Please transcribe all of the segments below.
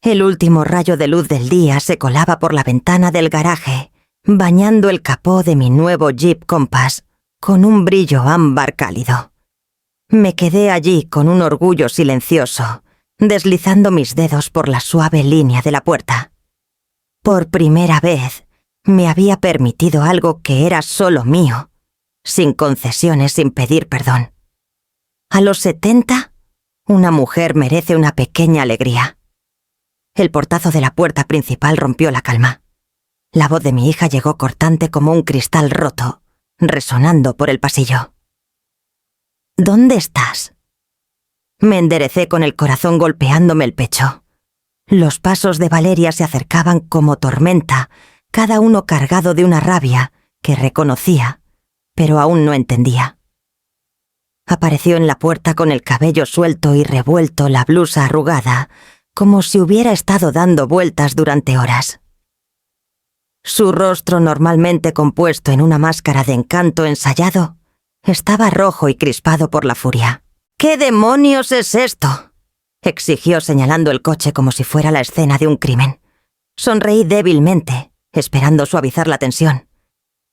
El último rayo de luz del día se colaba por la ventana del garaje, bañando el capó de mi nuevo Jeep Compass con un brillo ámbar cálido. Me quedé allí con un orgullo silencioso, deslizando mis dedos por la suave línea de la puerta. Por primera vez, me había permitido algo que era solo mío, sin concesiones, sin pedir perdón. A los 70, una mujer merece una pequeña alegría. El portazo de la puerta principal rompió la calma. La voz de mi hija llegó cortante como un cristal roto, resonando por el pasillo. ¿Dónde estás? Me enderecé con el corazón golpeándome el pecho. Los pasos de Valeria se acercaban como tormenta, cada uno cargado de una rabia que reconocía, pero aún no entendía. Apareció en la puerta con el cabello suelto y revuelto, la blusa arrugada, como si hubiera estado dando vueltas durante horas. Su rostro, normalmente compuesto en una máscara de encanto ensayado, estaba rojo y crispado por la furia. «¿Qué demonios es esto?», exigió señalando el coche como si fuera la escena de un crimen. Sonreí débilmente, esperando suavizar la tensión.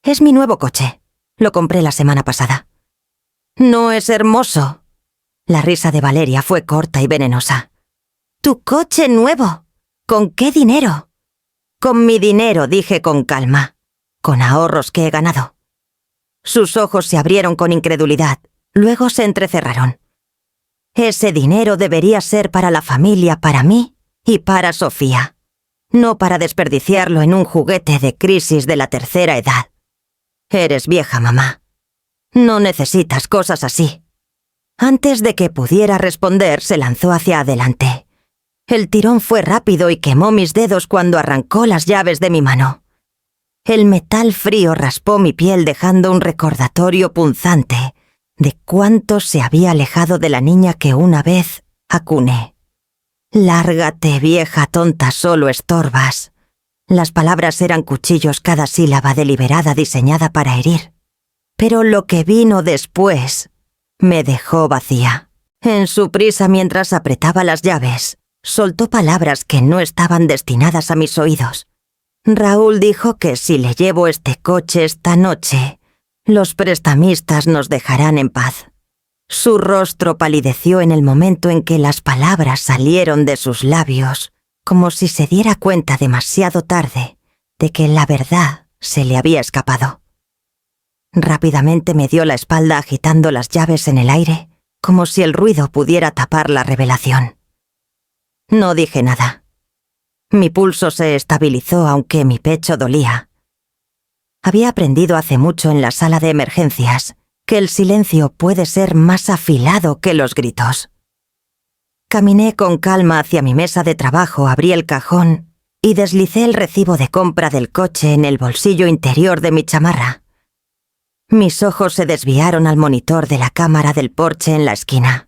«Es mi nuevo coche. Lo compré la semana pasada». «¿No es hermoso?». La risa de Valeria fue corta y venenosa. «¿Tu coche nuevo? ¿Con qué dinero?». «Con mi dinero», dije con calma. «Con ahorros que he ganado». Sus ojos se abrieron con incredulidad, luego se entrecerraron. Ese dinero debería ser para la familia, para mí y para Sofía, no para desperdiciarlo en un juguete de crisis de la tercera edad. Eres vieja, mamá. No necesitas cosas así. Antes de que pudiera responder, se lanzó hacia adelante. El tirón fue rápido y quemó mis dedos cuando arrancó las llaves de mi mano. El metal frío raspó mi piel dejando un recordatorio punzante de cuánto se había alejado de la niña que una vez acuné. «Lárgate, vieja tonta, solo estorbas». Las palabras eran cuchillos, cada sílaba deliberada diseñada para herir. Pero lo que vino después me dejó vacía. En su prisa, mientras apretaba las llaves, soltó palabras que no estaban destinadas a mis oídos. Raúl dijo que si le llevo este coche esta noche, los prestamistas nos dejarán en paz. Su rostro palideció en el momento en que las palabras salieron de sus labios, como si se diera cuenta demasiado tarde de que la verdad se le había escapado. Rápidamente me dio la espalda agitando las llaves en el aire, como si el ruido pudiera tapar la revelación. No dije nada. Mi pulso se estabilizó aunque mi pecho dolía. Había aprendido hace mucho en la sala de emergencias que el silencio puede ser más afilado que los gritos. Caminé con calma hacia mi mesa de trabajo, abrí el cajón y deslicé el recibo de compra del coche en el bolsillo interior de mi chamarra. Mis ojos se desviaron al monitor de la cámara del porche en la esquina.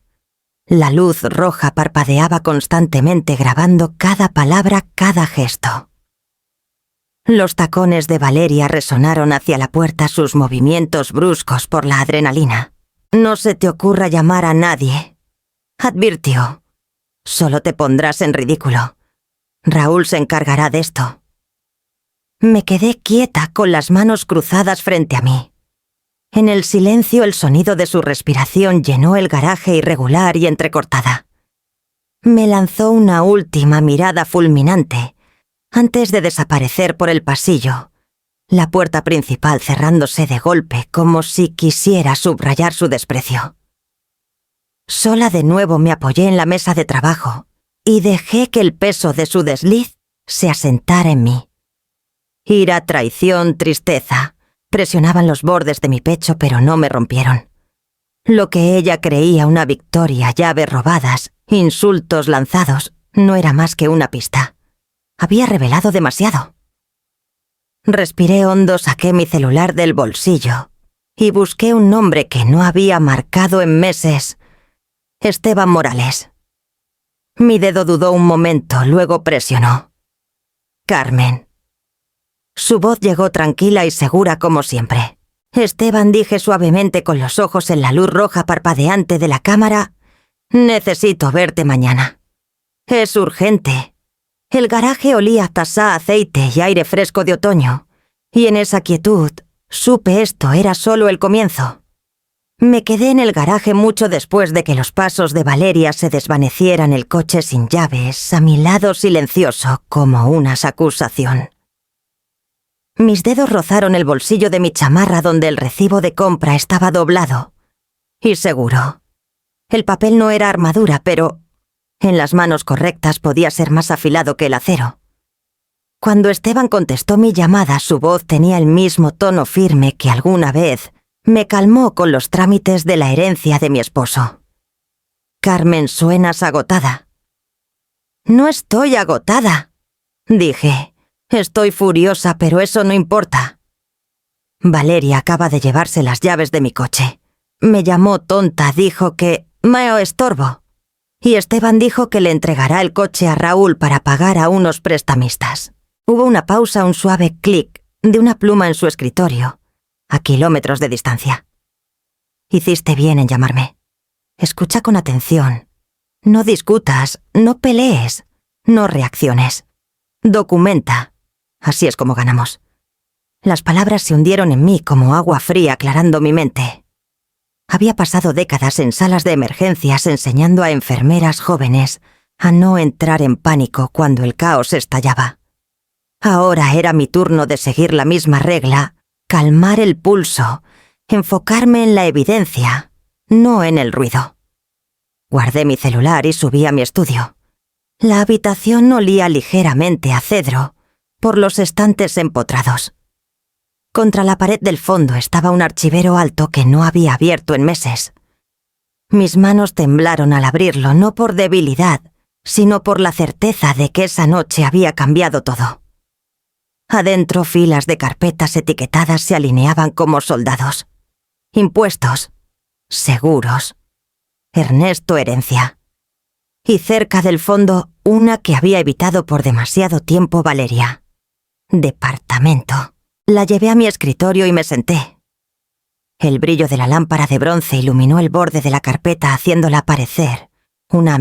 La luz roja parpadeaba constantemente grabando cada palabra, cada gesto. Los tacones de Valeria resonaron hacia la puerta, sus movimientos bruscos por la adrenalina. «No se te ocurra llamar a nadie», advirtió. «Solo te pondrás en ridículo. Raúl se encargará de esto». Me quedé quieta con las manos cruzadas frente a mí. En el silencio, el sonido de su respiración llenó el garaje irregular y entrecortada. Me lanzó una última mirada fulminante, antes de desaparecer por el pasillo, la puerta principal cerrándose de golpe como si quisiera subrayar su desprecio. Sola de nuevo me apoyé en la mesa de trabajo y dejé que el peso de su desliz se asentara en mí. Ira, traición, tristeza presionaban los bordes de mi pecho, pero no me rompieron. Lo que ella creía una victoria, llaves robadas, insultos lanzados, no era más que una pista. Había revelado demasiado. Respiré hondo, saqué mi celular del bolsillo y busqué un nombre que no había marcado en meses. Esteban Morales. Mi dedo dudó un momento, luego presionó. Carmen. Su voz llegó tranquila y segura como siempre. Esteban, dije suavemente con los ojos en la luz roja parpadeante de la cámara, necesito verte mañana. Es urgente. El garaje olía a tasá, aceite y aire fresco de otoño, y en esa quietud supe esto era solo el comienzo. Me quedé en el garaje mucho después de que los pasos de Valeria se desvanecieran el coche sin llaves, a mi lado silencioso como una acusación. Mis dedos rozaron el bolsillo de mi chamarra donde el recibo de compra estaba doblado. Y seguro. El papel no era armadura, pero en las manos correctas podía ser más afilado que el acero. Cuando Esteban contestó mi llamada, su voz tenía el mismo tono firme que alguna vez me calmó con los trámites de la herencia de mi esposo. Carmen, suenas agotada. No estoy agotada, dije. Estoy furiosa, pero eso no importa. Valeria acaba de llevarse las llaves de mi coche. Me llamó tonta, dijo que me estorbo. Y Esteban dijo que le entregará el coche a Raúl para pagar a unos prestamistas. Hubo una pausa, un suave clic de una pluma en su escritorio, a kilómetros de distancia. Hiciste bien en llamarme. Escucha con atención. No discutas, no pelees, no reacciones. Documenta. Así es como ganamos. Las palabras se hundieron en mí como agua fría aclarando mi mente. Había pasado décadas en salas de emergencias enseñando a enfermeras jóvenes a no entrar en pánico cuando el caos estallaba. Ahora era mi turno de seguir la misma regla, calmar el pulso, enfocarme en la evidencia, no en el ruido. Guardé mi celular y subí a mi estudio. La habitación olía ligeramente a cedro por los estantes empotrados. Contra la pared del fondo estaba un archivero alto que no había abierto en meses. Mis manos temblaron al abrirlo, no por debilidad, sino por la certeza de que esa noche había cambiado todo. Adentro, filas de carpetas etiquetadas se alineaban como soldados. Impuestos. Seguros. Ernesto, herencia. Y cerca del fondo, una que había evitado por demasiado tiempo Valeria. Departamento. La llevé a mi escritorio y me senté. El brillo de la lámpara de bronce iluminó el borde de la carpeta haciéndola parecer una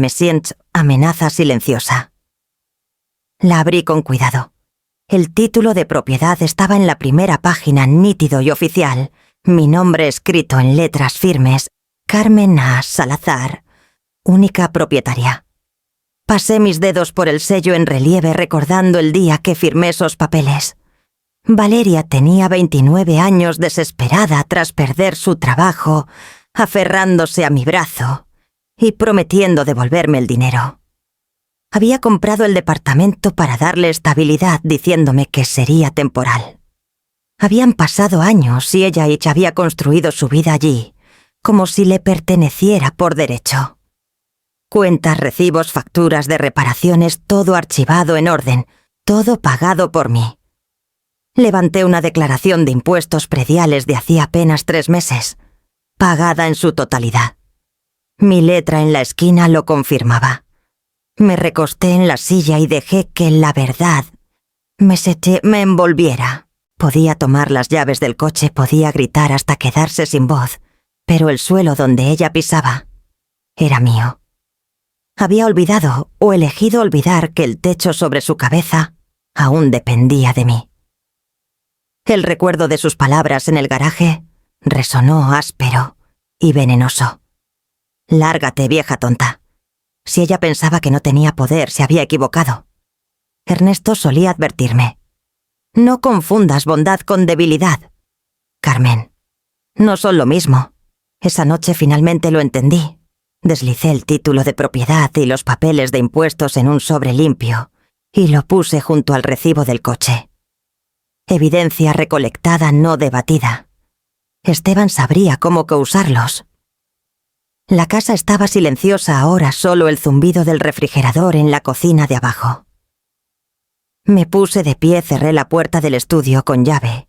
amenaza silenciosa. La abrí con cuidado. El título de propiedad estaba en la primera página, nítido y oficial. Mi nombre escrito en letras firmes, Carmen A. Salazar, única propietaria. Pasé mis dedos por el sello en relieve recordando el día que firmé esos papeles. Valeria tenía 29 años, desesperada tras perder su trabajo, aferrándose a mi brazo y prometiendo devolverme el dinero. Había comprado el departamento para darle estabilidad, diciéndome que sería temporal. Habían pasado años y ella había construido su vida allí, como si le perteneciera por derecho. Cuentas, recibos, facturas de reparaciones, todo archivado en orden, todo pagado por mí. Levanté una declaración de impuestos prediales de hacía apenas 3 meses, pagada en su totalidad. Mi letra en la esquina lo confirmaba. Me recosté en la silla y dejé que la verdad me envolviera. Podía tomar las llaves del coche, podía gritar hasta quedarse sin voz, pero el suelo donde ella pisaba era mío. Había olvidado o elegido olvidar que el techo sobre su cabeza aún dependía de mí. El recuerdo de sus palabras en el garaje resonó áspero y venenoso. Lárgate, vieja tonta. Si ella pensaba que no tenía poder, se había equivocado. Ernesto solía advertirme. No confundas bondad con debilidad. Carmen, no son lo mismo. Esa noche finalmente lo entendí. Deslicé el título de propiedad y los papeles de impuestos en un sobre limpio y lo puse junto al recibo del coche. Evidencia recolectada, no debatida. Esteban sabría cómo causarlos. La casa estaba silenciosa ahora, solo el zumbido del refrigerador en la cocina de abajo. Me puse de pie, cerré la puerta del estudio con llave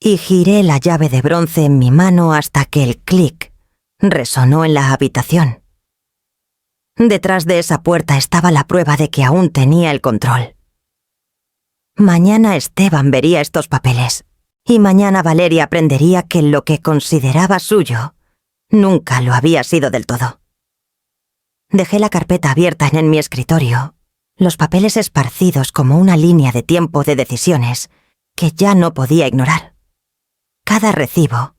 y giré la llave de bronce en mi mano hasta que el clic resonó en la habitación. Detrás de esa puerta estaba la prueba de que aún tenía el control. Mañana Esteban vería estos papeles, y mañana Valeria aprendería que lo que consideraba suyo nunca lo había sido del todo. Dejé la carpeta abierta en mi escritorio, los papeles esparcidos como una línea de tiempo de decisiones que ya no podía ignorar. Cada recibo,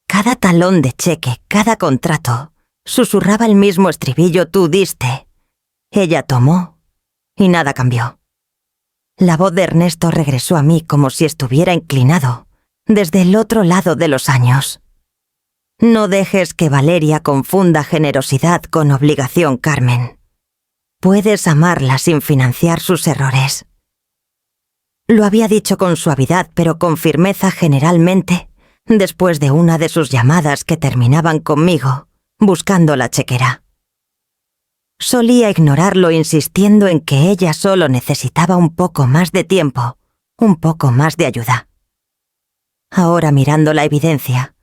cada talón de cheque, cada contrato, susurraba el mismo estribillo: tú diste. Ella tomó y nada cambió. La voz de Ernesto regresó a mí como si estuviera inclinado desde el otro lado de los años. No dejes que Valeria confunda generosidad con obligación, Carmen. Puedes amarla sin financiar sus errores. Lo había dicho con suavidad, pero con firmeza generalmente, después de una de sus llamadas que terminaban conmigo, buscando la chequera. Solía ignorarlo insistiendo en que ella solo necesitaba un poco más de tiempo, un poco más de ayuda. Ahora, mirando la evidencia,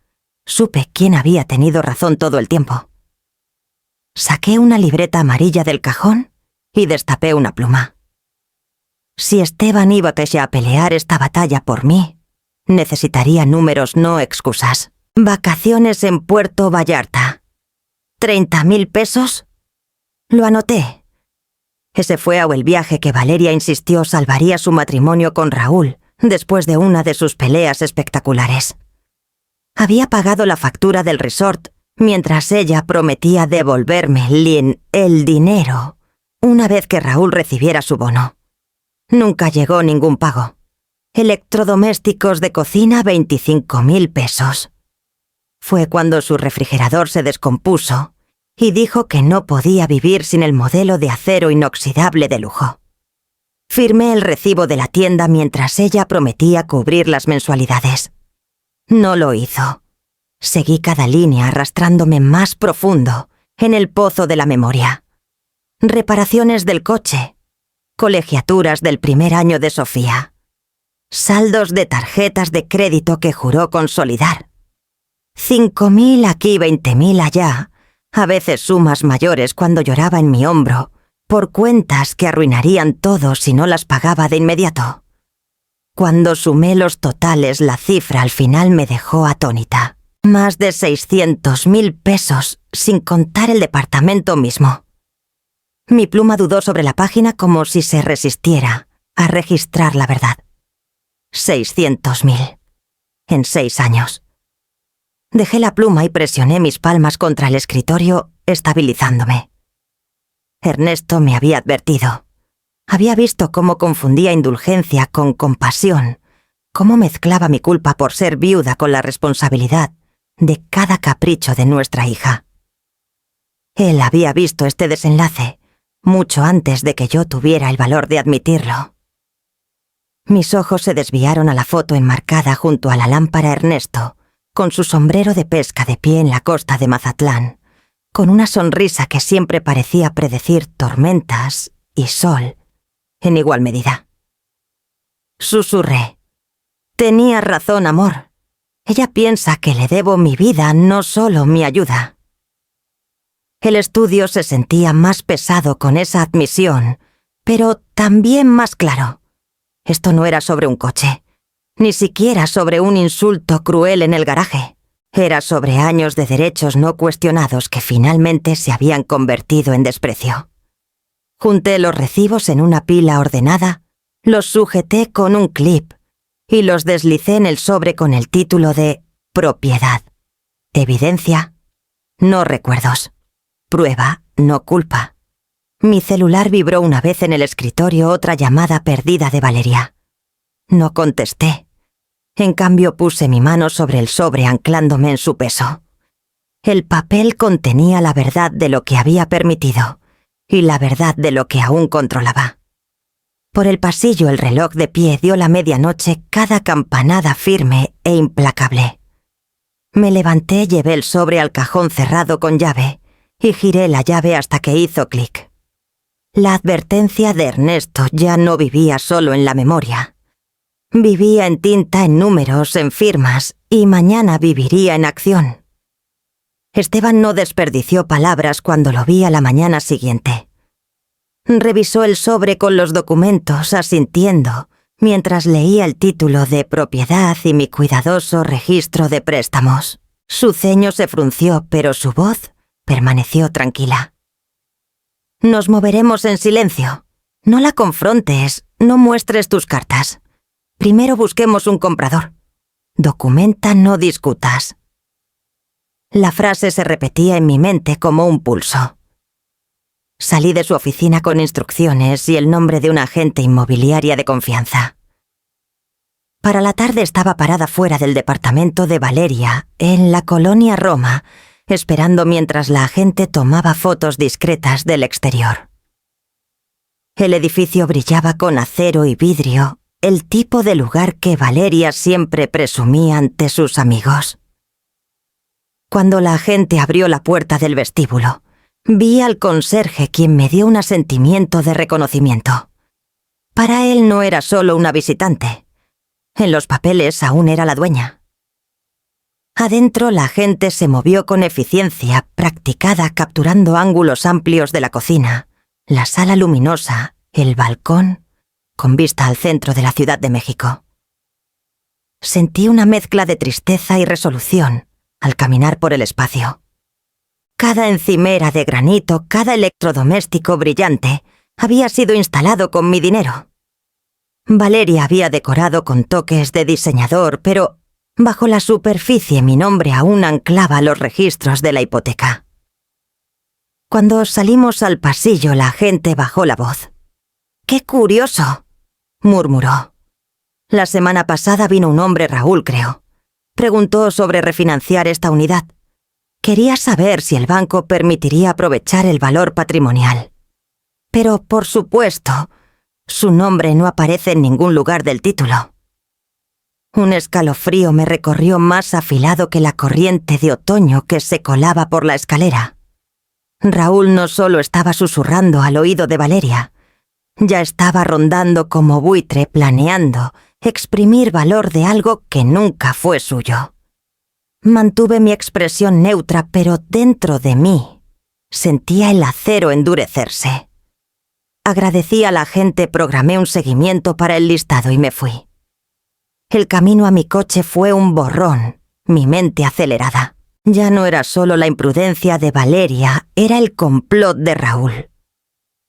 supe quién había tenido razón todo el tiempo. Saqué una libreta amarilla del cajón y destapé una pluma. Si Esteban iba a pelear esta batalla por mí, necesitaría números, no excusas. Vacaciones en Puerto Vallarta. 30.000 pesos. Lo anoté. Ese fue el viaje que Valeria insistió salvaría su matrimonio con Raúl después de una de sus peleas espectaculares. Había pagado la factura del resort mientras ella prometía devolverme el dinero una vez que Raúl recibiera su bono. Nunca llegó ningún pago. Electrodomésticos de cocina, 25.000 pesos. Fue cuando su refrigerador se descompuso y dijo que no podía vivir sin el modelo de acero inoxidable de lujo. Firmé el recibo de la tienda mientras ella prometía cubrir las mensualidades. No lo hizo. Seguí cada línea arrastrándome más profundo en el pozo de la memoria. Reparaciones del coche, colegiaturas del primer año de Sofía, saldos de tarjetas de crédito que juró consolidar. 5.000 aquí, 20.000 allá, a veces sumas mayores cuando lloraba en mi hombro, por cuentas que arruinarían todo si no las pagaba de inmediato. Cuando sumé los totales, la cifra al final me dejó atónita. Más de 600.000 pesos, sin contar el departamento mismo. Mi pluma dudó sobre la página como si se resistiera a registrar la verdad. 600.000. En 6 años. Dejé la pluma y presioné mis palmas contra el escritorio, estabilizándome. Ernesto me había advertido. Había visto cómo confundía indulgencia con compasión, cómo mezclaba mi culpa por ser viuda con la responsabilidad de cada capricho de nuestra hija. Él había visto este desenlace mucho antes de que yo tuviera el valor de admitirlo. Mis ojos se desviaron a la foto enmarcada junto a la lámpara Ernesto, con su sombrero de pesca de pie en la costa de Mazatlán, con una sonrisa que siempre parecía predecir tormentas y sol en igual medida. Susurré. Tenía razón, amor. Ella piensa que le debo mi vida, no solo mi ayuda. El estudio se sentía más pesado con esa admisión, pero también más claro. Esto no era sobre un coche, ni siquiera sobre un insulto cruel en el garaje. Era sobre años de derechos no cuestionados que finalmente se habían convertido en desprecio. Junté los recibos en una pila ordenada, los sujeté con un clip y los deslicé en el sobre con el título de propiedad. Evidencia, no recuerdos. Prueba, no culpa. Mi celular vibró una vez en el escritorio otra llamada perdida de Valeria. No contesté. En cambio puse mi mano sobre el sobre anclándome en su peso. El papel contenía la verdad de lo que había permitido y la verdad de lo que aún controlaba. Por el pasillo el reloj de pie dio la medianoche, cada campanada firme e implacable. Me levanté, llevé el sobre al cajón cerrado con llave y giré la llave hasta que hizo clic. La advertencia de Ernesto ya no vivía solo en la memoria. Vivía en tinta, en números, en firmas, y mañana viviría en acción. Esteban no desperdició palabras cuando lo vi a la mañana siguiente. Revisó el sobre con los documentos, asintiendo, mientras leía el título de propiedad y mi cuidadoso registro de préstamos. Su ceño se frunció, pero su voz permaneció tranquila. Nos moveremos en silencio. No la confrontes, no muestres tus cartas. Primero busquemos un comprador. Documenta, no discutas. La frase se repetía en mi mente como un pulso. Salí de su oficina con instrucciones y el nombre de una agente inmobiliaria de confianza. Para la tarde estaba parada fuera del departamento de Valeria, en la colonia Roma, esperando mientras la agente tomaba fotos discretas del exterior. El edificio brillaba con acero y vidrio, el tipo de lugar que Valeria siempre presumía ante sus amigos. Cuando la agente abrió la puerta del vestíbulo, vi al conserje, quien me dio un asentimiento de reconocimiento. Para él no era solo una visitante. En los papeles aún era la dueña. Adentro la agente se movió con eficiencia practicada, capturando ángulos amplios de la cocina, la sala luminosa, el balcón, con vista al centro de la Ciudad de México. Sentí una mezcla de tristeza y resolución al caminar por el espacio. Cada encimera de granito, cada electrodoméstico brillante había sido instalado con mi dinero. Valeria había decorado con toques de diseñador, pero bajo la superficie mi nombre aún anclaba los registros de la hipoteca. Cuando salimos al pasillo, la agente bajó la voz. «¡Qué curioso!», murmuró. «La semana pasada vino un hombre, Raúl, creo. Preguntó sobre refinanciar esta unidad. Quería saber si el banco permitiría aprovechar el valor patrimonial. Pero, por supuesto, su nombre no aparece en ningún lugar del título». Un escalofrío me recorrió más afilado que la corriente de otoño que se colaba por la escalera. Raúl no solo estaba susurrando al oído de Valeria, ya estaba rondando como buitre, planeando exprimir valor de algo que nunca fue suyo. Mantuve mi expresión neutra, pero dentro de mí sentía el acero endurecerse. Agradecí a la agente, programé un seguimiento para el listado y me fui. El camino a mi coche fue un borrón, mi mente acelerada. Ya no era solo la imprudencia de Valeria, era el complot de Raúl.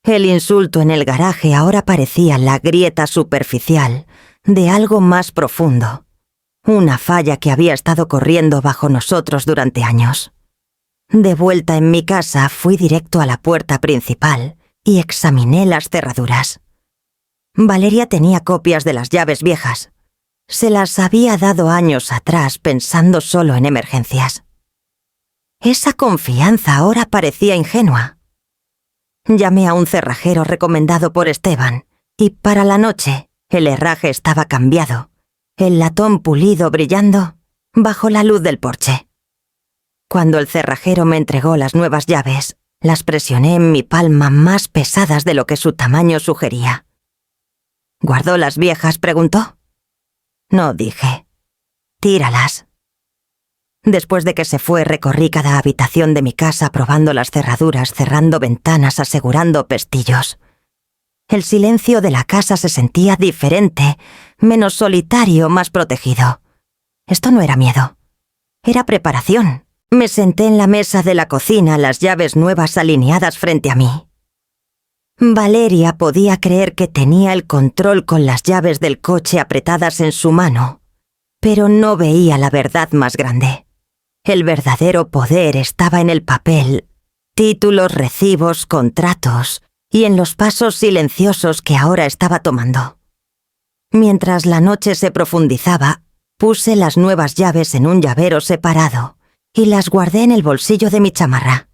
El insulto en el garaje ahora parecía la grieta superficial de algo más profundo, una falla que había estado corriendo bajo nosotros durante años. De vuelta en mi casa, fui directo a la puerta principal y examiné las cerraduras. Valeria tenía copias de las llaves viejas. Se las había dado años atrás pensando solo en emergencias. Esa confianza ahora parecía ingenua. Llamé a un cerrajero recomendado por Esteban, y para la noche el herraje estaba cambiado, el latón pulido brillando bajo la luz del porche. Cuando el cerrajero me entregó las nuevas llaves, las presioné en mi palma, más pesadas de lo que su tamaño sugería. ¿Guardó las viejas?, preguntó. No, dije. Tíralas. Después de que se fue, recorrí cada habitación de mi casa probando las cerraduras, cerrando ventanas, asegurando pestillos. El silencio de la casa se sentía diferente, menos solitario, más protegido. Esto no era miedo. Era preparación. Me senté en la mesa de la cocina, las llaves nuevas alineadas frente a mí. Valeria podía creer que tenía el control con las llaves del coche apretadas en su mano, pero no veía la verdad más grande. El verdadero poder estaba en el papel, títulos, recibos, contratos, y en los pasos silenciosos que ahora estaba tomando. Mientras la noche se profundizaba, puse las nuevas llaves en un llavero separado y las guardé en el bolsillo de mi chamarra.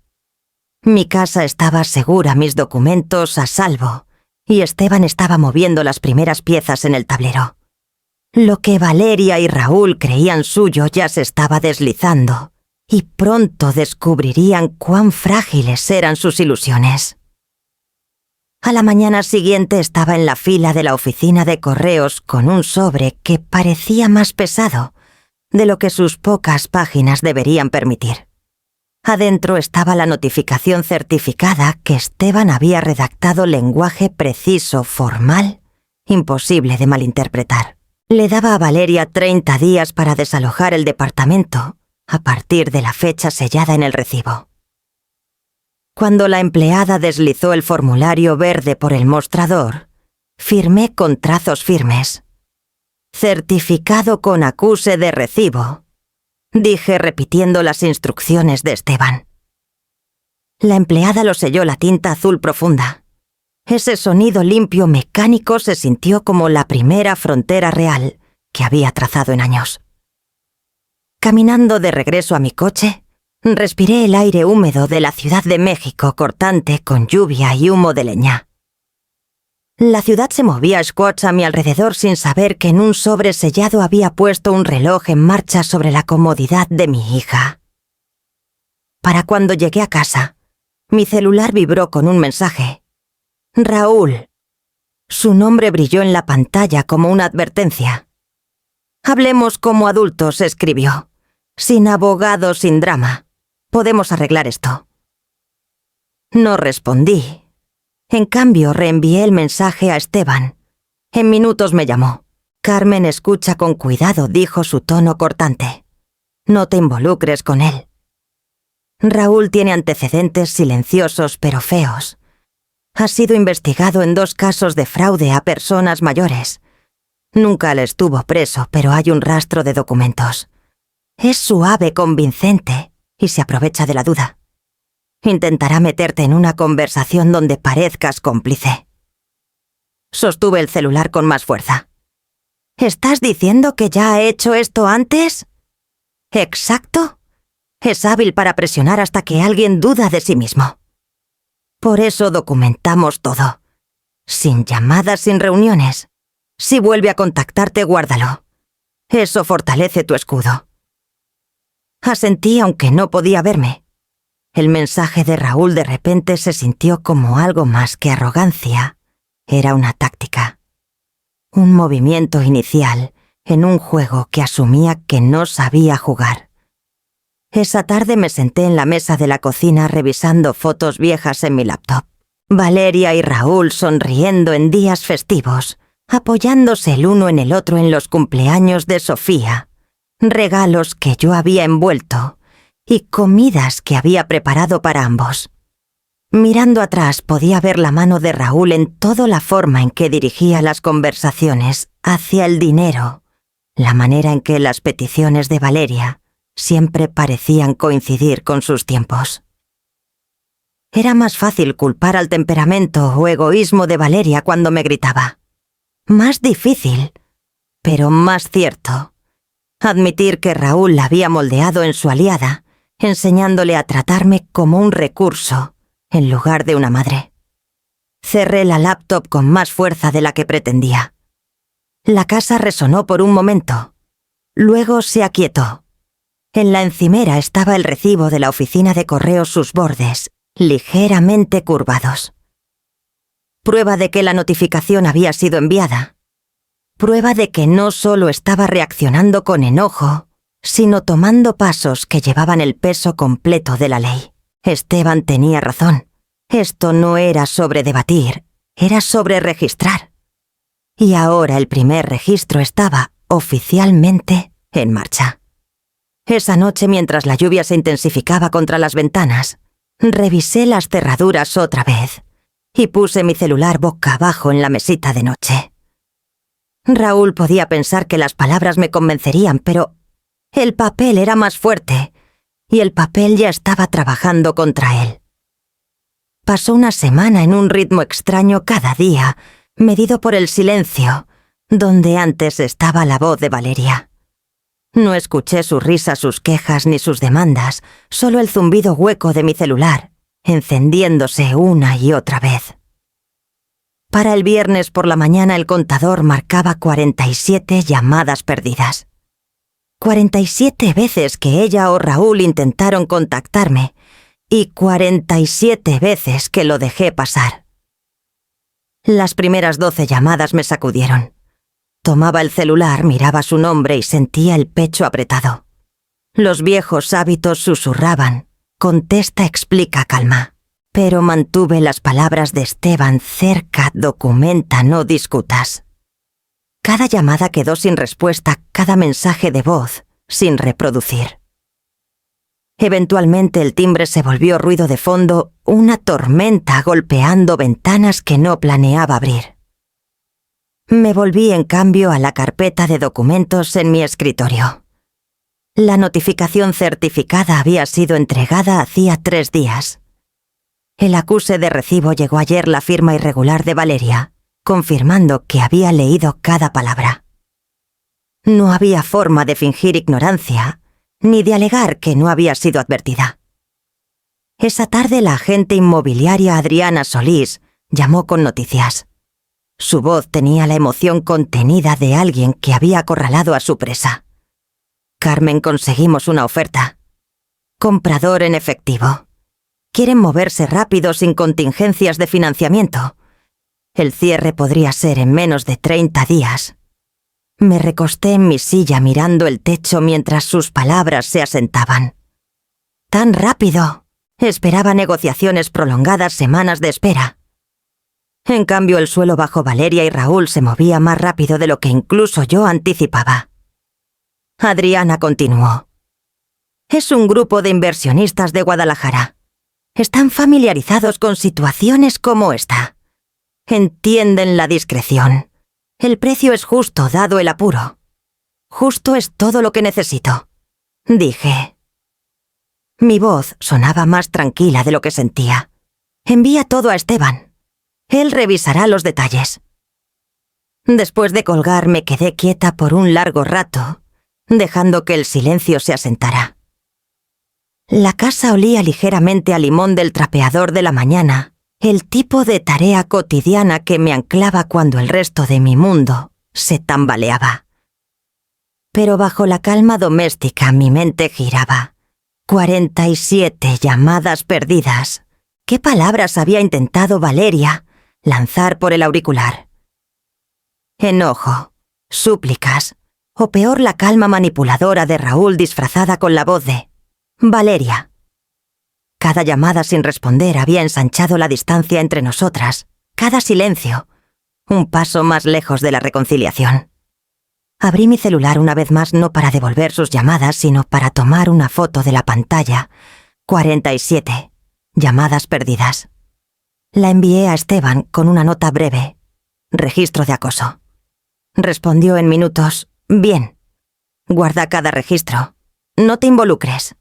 Mi casa estaba segura, mis documentos a salvo, y Esteban estaba moviendo las primeras piezas en el tablero. Lo que Valeria y Raúl creían suyo ya se estaba deslizando, y pronto descubrirían cuán frágiles eran sus ilusiones. A la mañana siguiente estaba en la fila de la oficina de correos con un sobre que parecía más pesado de lo que sus pocas páginas deberían permitir. Adentro estaba la notificación certificada que Esteban había redactado, lenguaje preciso, formal, imposible de malinterpretar. Le daba a Valeria 30 días para desalojar el departamento, a partir de la fecha sellada en el recibo. Cuando la empleada deslizó el formulario verde por el mostrador, firmé con trazos firmes. «Certificado con acuse de recibo», dije repitiendo las instrucciones de Esteban. La empleada lo selló la tinta azul profunda. Ese sonido limpio mecánico se sintió como la primera frontera real que había trazado en años. Caminando de regreso a mi coche, respiré el aire húmedo de la Ciudad de México cortante con lluvia y humo de leña. La ciudad se movía a squats a mi alrededor sin saber que en un sobre sellado había puesto un reloj en marcha sobre la comodidad de mi hija. Para cuando llegué a casa, mi celular vibró con un mensaje. «Raúl». Su nombre brilló en la pantalla como una advertencia. «Hablemos como adultos», escribió. «Sin abogado, sin drama. Podemos arreglar esto». No respondí. En cambio, reenvié el mensaje a Esteban. En minutos me llamó. «Carmen, escucha con cuidado», dijo su tono cortante. «No te involucres con él. Raúl tiene antecedentes silenciosos pero feos. Ha sido investigado en 2 casos de fraude a personas mayores. Nunca le estuvo preso, pero hay un rastro de documentos. Es suave, convincente, y se aprovecha de la duda. Intentará meterte en una conversación donde parezcas cómplice». Sostuve el celular con más fuerza. «¿Estás diciendo que ya ha hecho esto antes?» «Exacto. Es hábil para presionar hasta que alguien duda de sí mismo. Por eso documentamos todo. Sin llamadas, sin reuniones. Si vuelve a contactarte, guárdalo. Eso fortalece tu escudo». Asentí aunque no podía verme. El mensaje de Raúl de repente se sintió como algo más que arrogancia. Era una táctica. Un movimiento inicial en un juego que asumía que no sabía jugar. Esa tarde me senté en la mesa de la cocina revisando fotos viejas en mi laptop. Valeria y Raúl sonriendo en días festivos, apoyándose el uno en el otro en los cumpleaños de Sofía, regalos que yo había envuelto y comidas que había preparado para ambos. Mirando atrás podía ver la mano de Raúl en toda la forma en que dirigía las conversaciones hacia el dinero, la manera en que las peticiones de Valeria siempre parecían coincidir con sus tiempos. Era más fácil culpar al temperamento o egoísmo de Valeria cuando me gritaba. Más difícil, pero más cierto, admitir que Raúl la había moldeado en su aliada, enseñándole a tratarme como un recurso en lugar de una madre. Cerré la laptop con más fuerza de la que pretendía. La casa resonó por un momento. Luego se aquietó. En la encimera estaba el recibo de la oficina de correos, sus bordes, ligeramente curvados. Prueba de que la notificación había sido enviada. Prueba de que no solo estaba reaccionando con enojo, sino tomando pasos que llevaban el peso completo de la ley. Esteban tenía razón. Esto no era sobre debatir, era sobre registrar. Y ahora el primer registro estaba, oficialmente, en marcha. Esa noche, mientras la lluvia se intensificaba contra las ventanas, revisé las cerraduras otra vez y puse mi celular boca abajo en la mesita de noche. Raúl podía pensar que las palabras me convencerían, pero el papel era más fuerte y el papel ya estaba trabajando contra él. Pasó una semana en un ritmo extraño cada día, medido por el silencio, donde antes estaba la voz de Valeria. No escuché su risa, sus quejas ni sus demandas, solo el zumbido hueco de mi celular, encendiéndose una y otra vez. Para el viernes por la mañana el contador marcaba 47 llamadas perdidas. 47 veces que ella o Raúl intentaron contactarme y 47 veces que lo dejé pasar. Las primeras 12 llamadas me sacudieron. Tomaba el celular, miraba su nombre y sentía el pecho apretado. Los viejos hábitos susurraban: contesta, explica, calma. Pero mantuve las palabras de Esteban cerca: documenta, no discutas. Cada llamada quedó sin respuesta, cada mensaje de voz sin reproducir. Eventualmente el timbre se volvió ruido de fondo, una tormenta golpeando ventanas que no planeaba abrir. Me volví en cambio a la carpeta de documentos en mi escritorio. La notificación certificada había sido entregada hacía 3 días. El acuse de recibo llegó ayer la firma irregular de Valeria, confirmando que había leído cada palabra. No había forma de fingir ignorancia, ni de alegar que no había sido advertida. Esa tarde la agente inmobiliaria Adriana Solís llamó con noticias. Su voz tenía la emoción contenida de alguien que había acorralado a su presa. Carmen, conseguimos una oferta. Comprador en efectivo. Quieren moverse rápido sin contingencias de financiamiento. El cierre podría ser en menos de 30 días. Me recosté en mi silla mirando el techo mientras sus palabras se asentaban. ¡Tan rápido! Esperaba negociaciones prolongadas, semanas de espera. En cambio, el suelo bajo Valeria y Raúl se movía más rápido de lo que incluso yo anticipaba. Adriana continuó. Es un grupo de inversionistas de Guadalajara. Están familiarizados con situaciones como esta. Entienden la discreción. El precio es justo dado el apuro. Justo es todo lo que necesito, dije. Mi voz sonaba más tranquila de lo que sentía. Envía todo a Esteban. Él revisará los detalles. Después de colgar me quedé quieta por un largo rato, dejando que el silencio se asentara. La casa olía ligeramente a limón del trapeador de la mañana, el tipo de tarea cotidiana que me anclaba cuando el resto de mi mundo se tambaleaba. Pero bajo la calma doméstica mi mente giraba. 47 llamadas perdidas. ¿Qué palabras había intentado Valeria lanzar por el auricular? Enojo, súplicas, o peor la calma manipuladora de Raúl disfrazada con la voz de Valeria. Cada llamada sin responder había ensanchado la distancia entre nosotras, cada silencio, un paso más lejos de la reconciliación. Abrí mi celular una vez más no para devolver sus llamadas, sino para tomar una foto de la pantalla. 47 llamadas perdidas. La envié a Esteban con una nota breve. Registro de acoso. Respondió en minutos. Bien. Guarda cada registro. No te involucres.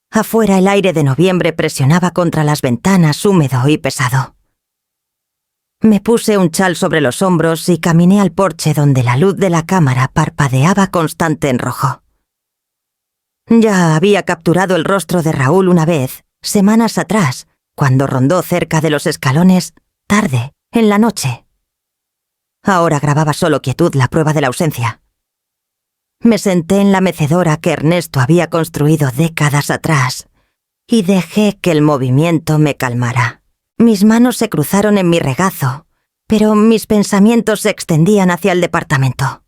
Afuera el aire de noviembre presionaba contra las ventanas húmedo y pesado. Me puse un chal sobre los hombros y caminé al porche donde la luz de la cámara parpadeaba constante en rojo. Ya había capturado el rostro de Raúl una vez, semanas atrás, cuando rondó cerca de los escalones, tarde, en la noche. Ahora grababa solo quietud la prueba de la ausencia. Me senté en la mecedora que Ernesto había construido décadas atrás y dejé que el movimiento me calmara. Mis manos se cruzaron en mi regazo, pero mis pensamientos se extendían hacia el departamento.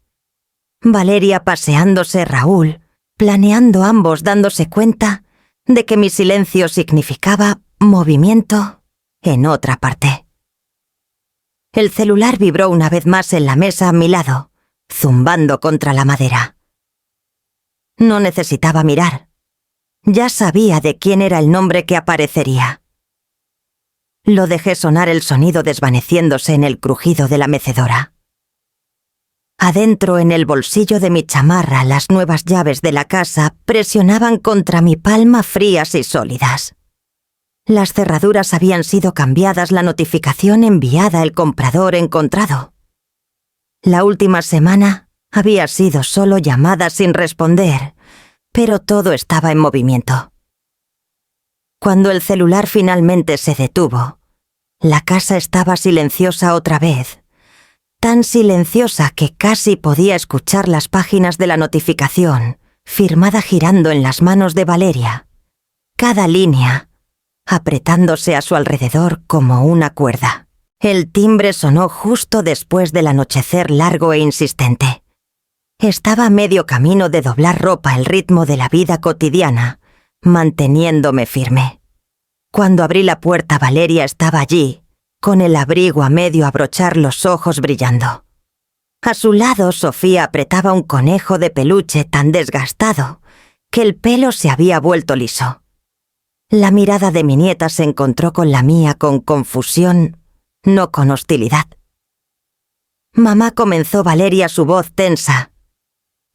Valeria paseándose, Raúl, planeando ambos dándose cuenta de que mi silencio significaba movimiento en otra parte. El celular vibró una vez más en la mesa a mi lado, zumbando contra la madera. No necesitaba mirar. Ya sabía de quién era el nombre que aparecería. Lo dejé sonar el sonido desvaneciéndose en el crujido de la mecedora. Adentro en el bolsillo de mi chamarra las nuevas llaves de la casa presionaban contra mi palma frías y sólidas. Las cerraduras habían sido cambiadas, la notificación enviada, el comprador encontrado. La última semana había sido solo llamadas sin responder, pero todo estaba en movimiento. Cuando el celular finalmente se detuvo, la casa estaba silenciosa otra vez, tan silenciosa que casi podía escuchar las páginas de la notificación, firmada girando en las manos de Valeria, cada línea apretándose a su alrededor como una cuerda. El timbre sonó justo después del anochecer largo e insistente. Estaba a medio camino de doblar ropa al ritmo de la vida cotidiana, manteniéndome firme. Cuando abrí la puerta, Valeria estaba allí, con el abrigo a medio abrochar, los ojos brillando. A su lado, Sofía apretaba un conejo de peluche tan desgastado que el pelo se había vuelto liso. La mirada de mi nieta se encontró con la mía con confusión, no con hostilidad. Mamá, comenzó Valeria, su voz tensa.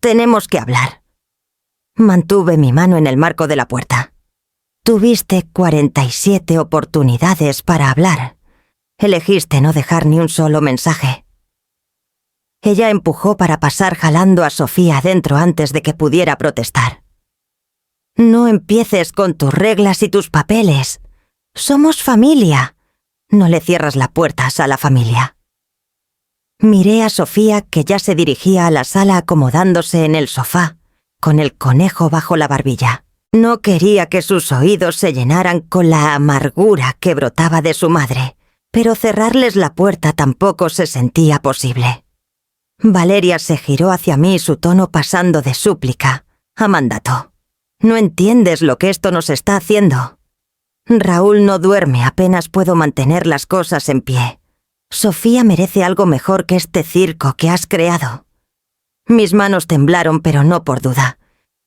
Tenemos que hablar. Mantuve mi mano en el marco de la puerta. Tuviste 47 oportunidades para hablar. Elegiste no dejar ni un solo mensaje. Ella empujó para pasar jalando a Sofía adentro antes de que pudiera protestar. No empieces con tus reglas y tus papeles. Somos familia. No le cierras las puertas a la familia. Miré a Sofía, que ya se dirigía a la sala acomodándose en el sofá, con el conejo bajo la barbilla. No quería que sus oídos se llenaran con la amargura que brotaba de su madre, pero cerrarles la puerta tampoco se sentía posible. Valeria se giró hacia mí, su tono pasando de súplica a mandato. ¿No entiendes lo que esto nos está haciendo? Raúl no duerme, apenas puedo mantener las cosas en pie. Sofía merece algo mejor que este circo que has creado. Mis manos temblaron, pero no por duda.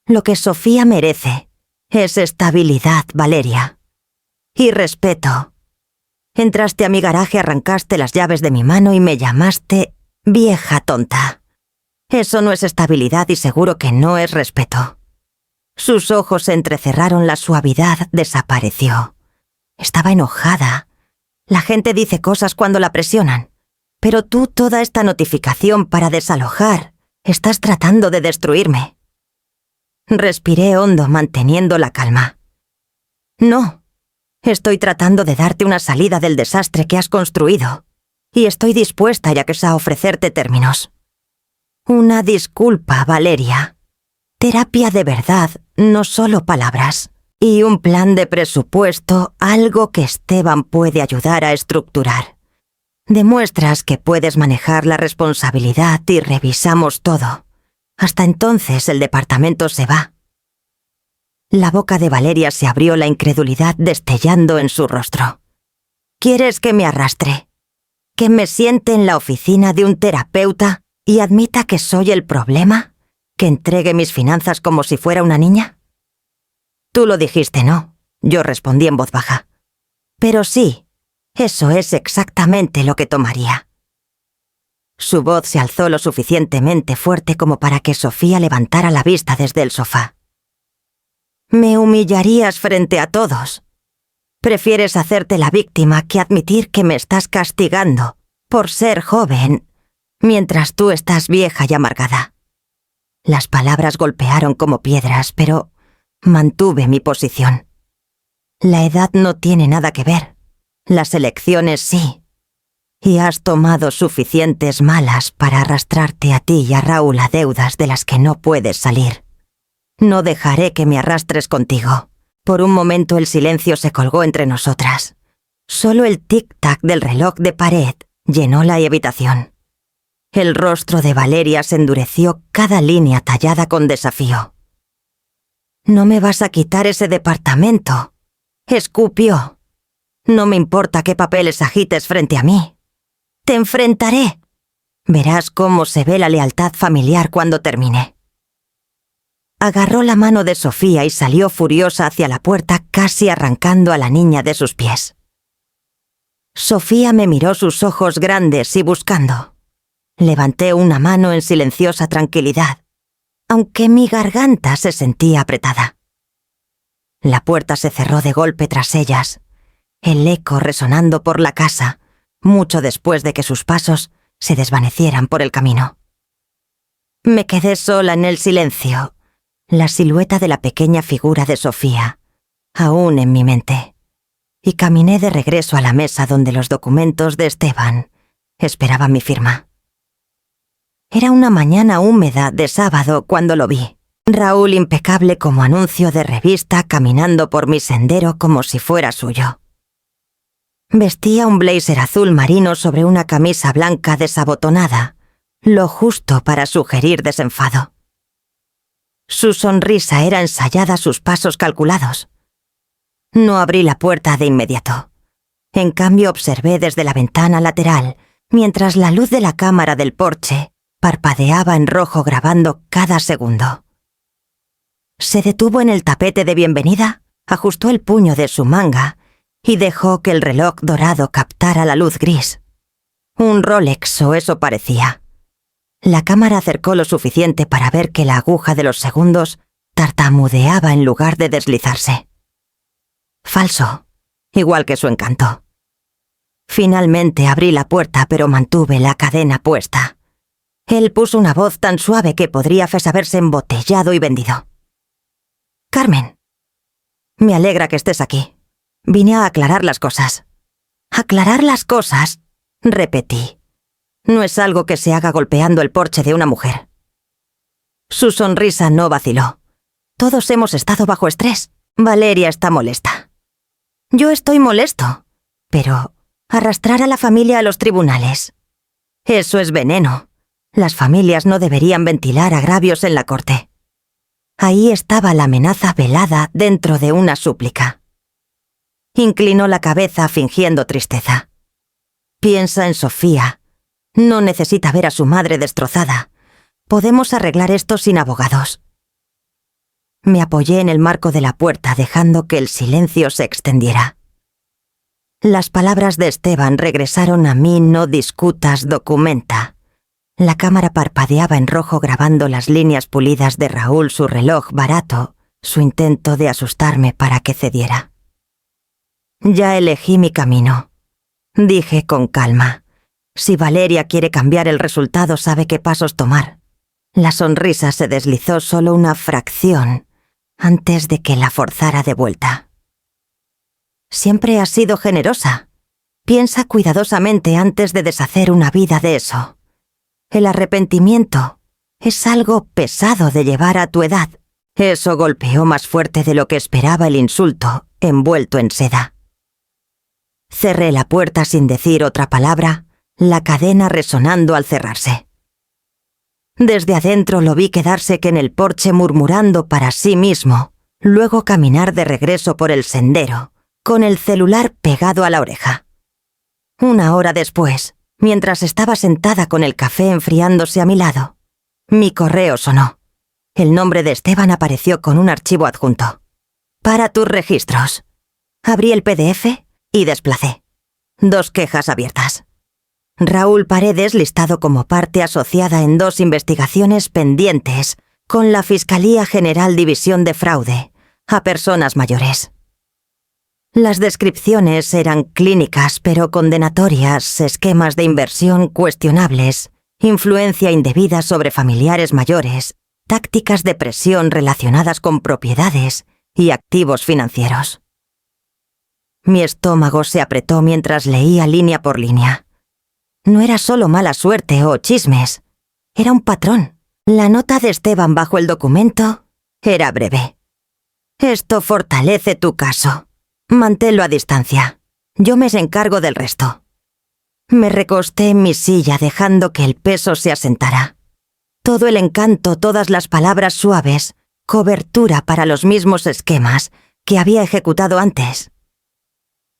Lo que Sofía merece es estabilidad, Valeria. Y respeto. Entraste a mi garaje, arrancaste las llaves de mi mano y me llamaste vieja tonta. Eso no es estabilidad y seguro que no es respeto. Sus ojos se entrecerraron, la suavidad desapareció. Estaba enojada. La gente dice cosas cuando la presionan. Pero tú, toda esta notificación para desalojar, estás tratando de destruirme. Respiré hondo, manteniendo la calma. No, estoy tratando de darte una salida del desastre que has construido. Y estoy dispuesta, ya que a ofrecerte términos. Una disculpa, Valeria. Terapia de verdad, no solo palabras. Y un plan de presupuesto, algo que Esteban puede ayudar a estructurar. Demuestras que puedes manejar la responsabilidad y revisamos todo. Hasta entonces el departamento se va. La boca de Valeria se abrió, la incredulidad destellando en su rostro. ¿Quieres que me arrastre? ¿Que me siente en la oficina de un terapeuta y admita que soy el problema? ¿Que entregue mis finanzas como si fuera una niña? Tú lo dijiste, ¿no? Yo respondí en voz baja. Pero sí, eso es exactamente lo que tomaría. Su voz se alzó lo suficientemente fuerte como para que Sofía levantara la vista desde el sofá. Me humillarías frente a todos. Prefieres hacerte la víctima que admitir que me estás castigando por ser joven, mientras tú estás vieja y amargada. Las palabras golpearon como piedras, pero mantuve mi posición. La edad no tiene nada que ver. Las elecciones sí. Y has tomado suficientes malas para arrastrarte a ti y a Raúl a deudas de las que no puedes salir. No dejaré que me arrastres contigo. Por un momento el silencio se colgó entre nosotras. Solo el tic-tac del reloj de pared llenó la habitación. El rostro de Valeria se endureció, cada línea tallada con desafío. «No me vas a quitar ese departamento», escupió. «No me importa qué papeles agites frente a mí. Te enfrentaré. Verás cómo se ve la lealtad familiar cuando termine». Agarró la mano de Sofía y salió furiosa hacia la puerta, casi arrancando a la niña de sus pies. Sofía me miró, sus ojos grandes y buscando. Levanté una mano en silenciosa tranquilidad, aunque mi garganta se sentía apretada. La puerta se cerró de golpe tras ellas, el eco resonando por la casa, mucho después de que sus pasos se desvanecieran por el camino. Me quedé sola en el silencio, la silueta de la pequeña figura de Sofía, aún en mi mente, y caminé de regreso a la mesa donde los documentos de Esteban esperaban mi firma. Era una mañana húmeda de sábado cuando lo vi. Raúl, impecable como anuncio de revista, caminando por mi sendero como si fuera suyo. Vestía un blazer azul marino sobre una camisa blanca desabotonada, lo justo para sugerir desenfado. Su sonrisa era ensayada, sus pasos calculados. No abrí la puerta de inmediato. En cambio, observé desde la ventana lateral, mientras la luz de la cámara del porche parpadeaba en rojo grabando cada segundo. Se detuvo en el tapete de bienvenida, ajustó el puño de su manga y dejó que el reloj dorado captara la luz gris. Un Rolex, o eso parecía. La cámara acercó lo suficiente para ver que la aguja de los segundos tartamudeaba en lugar de deslizarse. Falso, igual que su encanto. Finalmente abrí la puerta, pero mantuve la cadena puesta. Él puso una voz tan suave que podría saberse embotellado y vendido. «Carmen, me alegra que estés aquí. Vine a aclarar las cosas». «¿Aclarar las cosas?», repetí. «No es algo que se haga golpeando el porche de una mujer». Su sonrisa no vaciló. «Todos hemos estado bajo estrés. Valeria está molesta». «Yo estoy molesto. Pero arrastrar a la familia a los tribunales. Eso es veneno. Las familias no deberían ventilar agravios en la corte». Ahí estaba la amenaza velada dentro de una súplica. Inclinó la cabeza fingiendo tristeza. «Piensa en Sofía. No necesita ver a su madre destrozada. Podemos arreglar esto sin abogados». Me apoyé en el marco de la puerta dejando que el silencio se extendiera. Las palabras de Esteban regresaron a mí: «No discutas, documenta». La cámara parpadeaba en rojo grabando las líneas pulidas de Raúl, su reloj barato, su intento de asustarme para que cediera. «Ya elegí mi camino», dije con calma. «Si Valeria quiere cambiar el resultado, sabe qué pasos tomar». La sonrisa se deslizó solo una fracción antes de que la forzara de vuelta. «Siempre has sido generosa. Piensa cuidadosamente antes de deshacer una vida de eso. El arrepentimiento es algo pesado de llevar a tu edad». Eso golpeó más fuerte de lo que esperaba el insulto, envuelto en seda. Cerré la puerta sin decir otra palabra, la cadena resonando al cerrarse. Desde adentro lo vi quedarse en el porche murmurando para sí mismo, luego caminar de regreso por el sendero, con el celular pegado a la oreja. Una hora después, mientras estaba sentada con el café enfriándose a mi lado, mi correo sonó. El nombre de Esteban apareció con un archivo adjunto. «Para tus registros». Abrí el PDF y desplacé. 2 quejas abiertas. Raúl Paredes listado como parte asociada en 2 investigaciones pendientes con la Fiscalía General División de Fraude a personas mayores. Las descripciones eran clínicas pero condenatorias: esquemas de inversión cuestionables, influencia indebida sobre familiares mayores, tácticas de presión relacionadas con propiedades y activos financieros. Mi estómago se apretó mientras leía línea por línea. No era solo mala suerte o chismes, era un patrón. La nota de Esteban bajo el documento era breve. «Esto fortalece tu caso. Manténlo a distancia. Yo me encargo del resto». Me recosté en mi silla dejando que el peso se asentara. Todo el encanto, todas las palabras suaves, cobertura para los mismos esquemas que había ejecutado antes.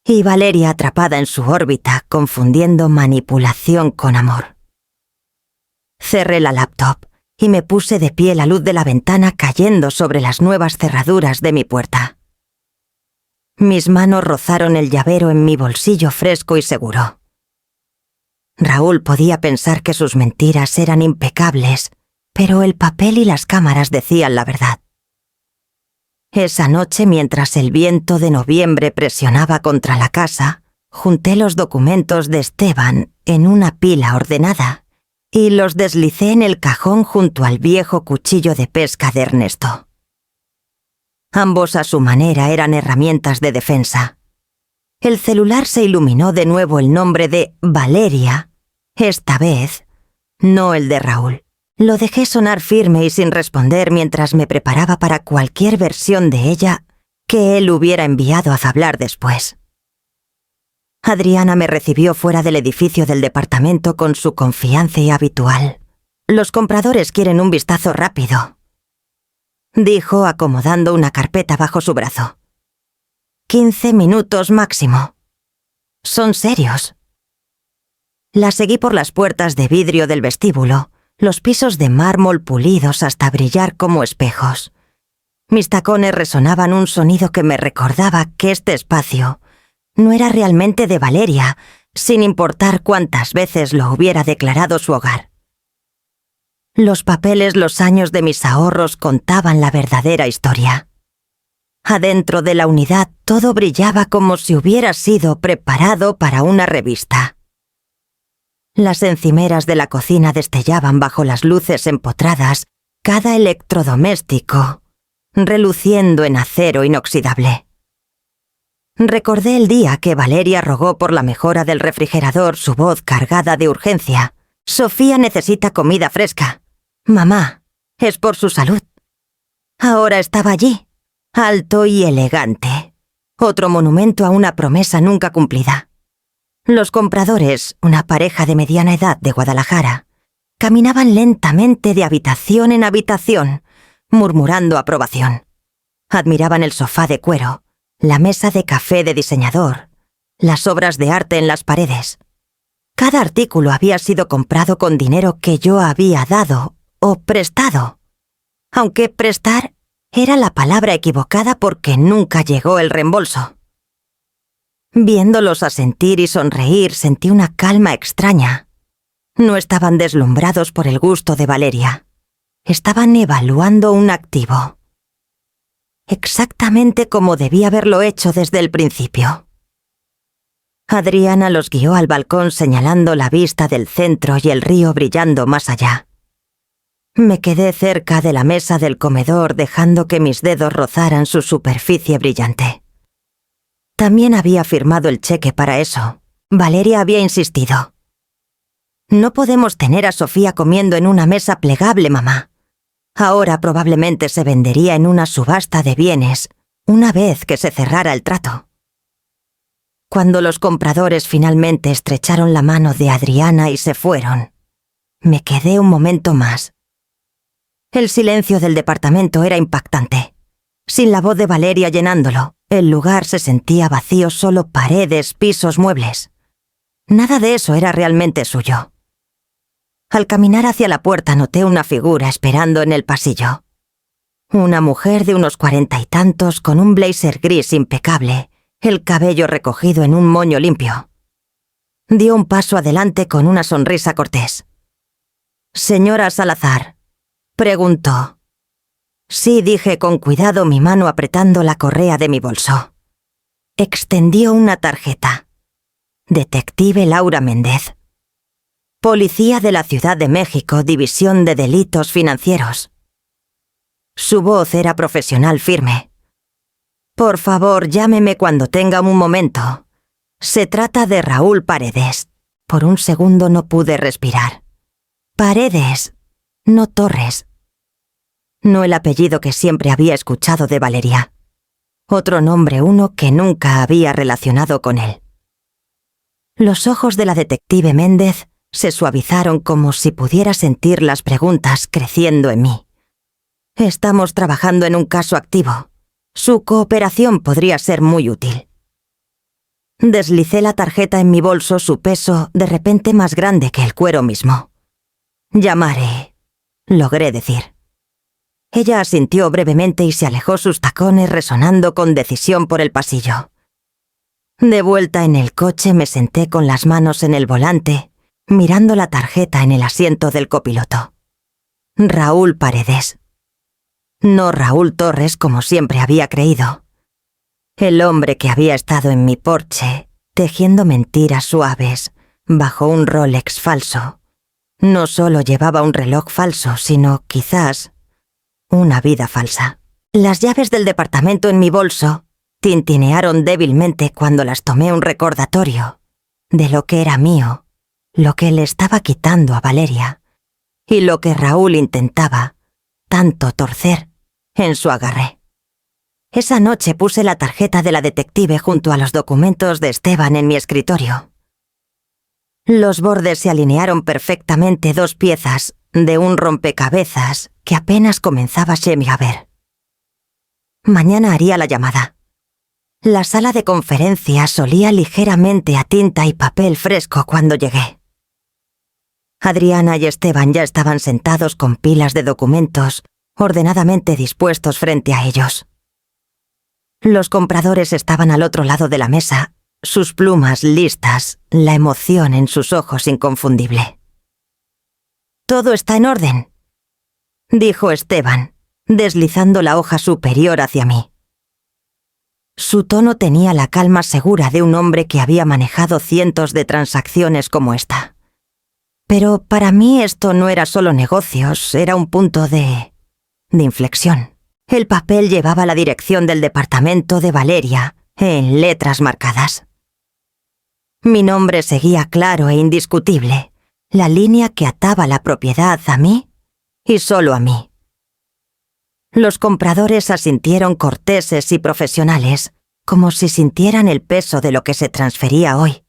Y Valeria atrapada en su órbita, confundiendo manipulación con amor. Cerré la laptop y me puse de pie, la luz de la ventana cayendo sobre las nuevas cerraduras de mi puerta. Mis manos rozaron el llavero en mi bolsillo fresco y seguro. Raúl podía pensar que sus mentiras eran impecables, pero el papel y las cámaras decían la verdad. Esa noche, mientras el viento de noviembre presionaba contra la casa, junté los documentos de Esteban en una pila ordenada y los deslicé en el cajón junto al viejo cuchillo de pesca de Ernesto. Ambos a su manera eran herramientas de defensa. El celular se iluminó de nuevo el nombre de Valeria, esta vez, no el de Raúl. Lo dejé sonar firme y sin responder mientras me preparaba para cualquier versión de ella que él hubiera enviado a hablar después. Adriana me recibió fuera del edificio del departamento con su confianza habitual. «Los compradores quieren un vistazo rápido», dijo acomodando una carpeta bajo su brazo. 15 minutos máximo. Son serios. La seguí por las puertas de vidrio del vestíbulo, los pisos de mármol pulidos hasta brillar como espejos. Mis tacones resonaban un sonido que me recordaba que este espacio no era realmente de Valeria, sin importar cuántas veces lo hubiera declarado su hogar. Los papeles, los años de mis ahorros contaban la verdadera historia. Adentro de la unidad todo brillaba como si hubiera sido preparado para una revista. Las encimeras de la cocina destellaban bajo las luces empotradas, cada electrodoméstico reluciendo en acero inoxidable. Recordé el día que Valeria rogó por la mejora del refrigerador, su voz cargada de urgencia. «Sofía necesita comida fresca. Mamá, es por su salud». Ahora estaba allí, alto y elegante. Otro monumento a una promesa nunca cumplida. Los compradores, una pareja de mediana edad de Guadalajara, caminaban lentamente de habitación en habitación, murmurando aprobación. Admiraban el sofá de cuero, la mesa de café de diseñador, las obras de arte en las paredes. Cada artículo había sido comprado con dinero que yo había dado o prestado. Aunque prestar era la palabra equivocada porque nunca llegó el reembolso. Viéndolos asentir y sonreír, sentí una calma extraña. No estaban deslumbrados por el gusto de Valeria. Estaban evaluando un activo. Exactamente como debía haberlo hecho desde el principio. Adriana los guió al balcón señalando la vista del centro y el río brillando más allá. Me quedé cerca de la mesa del comedor dejando que mis dedos rozaran su superficie brillante. También había firmado el cheque para eso. Valeria había insistido. «No podemos tener a Sofía comiendo en una mesa plegable, mamá. Ahora probablemente se vendería en una subasta de bienes, una vez que se cerrara el trato». Cuando los compradores finalmente estrecharon la mano de Adriana y se fueron, me quedé un momento más. El silencio del departamento era impactante. Sin la voz de Valeria llenándolo, el lugar se sentía vacío, solo paredes, pisos, muebles. Nada de eso era realmente suyo. Al caminar hacia la puerta noté una figura esperando en el pasillo. Una mujer de unos 40 y tantos con un blazer gris impecable, el cabello recogido en un moño limpio. Dio un paso adelante con una sonrisa cortés. «Señora Salazar», preguntó. «Sí», dije con cuidado, mi mano apretando la correa de mi bolso. Extendió una tarjeta. «Detective Laura Méndez. Policía de la Ciudad de México, División de Delitos Financieros». Su voz era profesional, firme. «Por favor, llámeme cuando tenga un momento. Se trata de Raúl Paredes». Por un segundo no pude respirar. Paredes, no Torres. No el apellido que siempre había escuchado de Valeria. Otro nombre, uno que nunca había relacionado con él. Los ojos de la detective Méndez se suavizaron como si pudiera sentir las preguntas creciendo en mí. «Estamos trabajando en un caso activo. Su cooperación podría ser muy útil». Deslicé la tarjeta en mi bolso, su peso de repente más grande que el cuero mismo. «Llamaré», logré decir. Ella asintió brevemente y se alejó, sus tacones resonando con decisión por el pasillo. De vuelta en el coche me senté con las manos en el volante, mirando la tarjeta en el asiento del copiloto. Raúl Paredes. No Raúl Torres como siempre había creído. El hombre que había estado en mi porche, tejiendo mentiras suaves, bajo un Rolex falso. No solo llevaba un reloj falso, sino, quizás, una vida falsa. Las llaves del departamento en mi bolso tintinearon débilmente cuando las tomé, un recordatorio de lo que era mío, lo que le estaba quitando a Valeria y lo que Raúl intentaba tanto torcer en su agarre. Esa noche puse la tarjeta de la detective junto a los documentos de Esteban en mi escritorio. Los bordes se alinearon perfectamente, dos piezas de un rompecabezas que apenas comenzaba Shemi a ver. Mañana haría la llamada. La sala de conferencias olía ligeramente a tinta y papel fresco cuando llegué. Adriana y Esteban ya estaban sentados con pilas de documentos, ordenadamente dispuestos frente a ellos. Los compradores estaban al otro lado de la mesa, sus plumas listas, la emoción en sus ojos inconfundible. «Todo está en orden», dijo Esteban, deslizando la hoja superior hacia mí. Su tono tenía la calma segura de un hombre que había manejado cientos de transacciones como esta. Pero para mí esto no era solo negocios, era un punto de inflexión. El papel llevaba la dirección del departamento de Valeria, en letras marcadas. Mi nombre seguía claro e indiscutible, la línea que ataba la propiedad a mí y solo a mí. Los compradores asintieron corteses y profesionales, como si sintieran el peso de lo que se transfería hoy.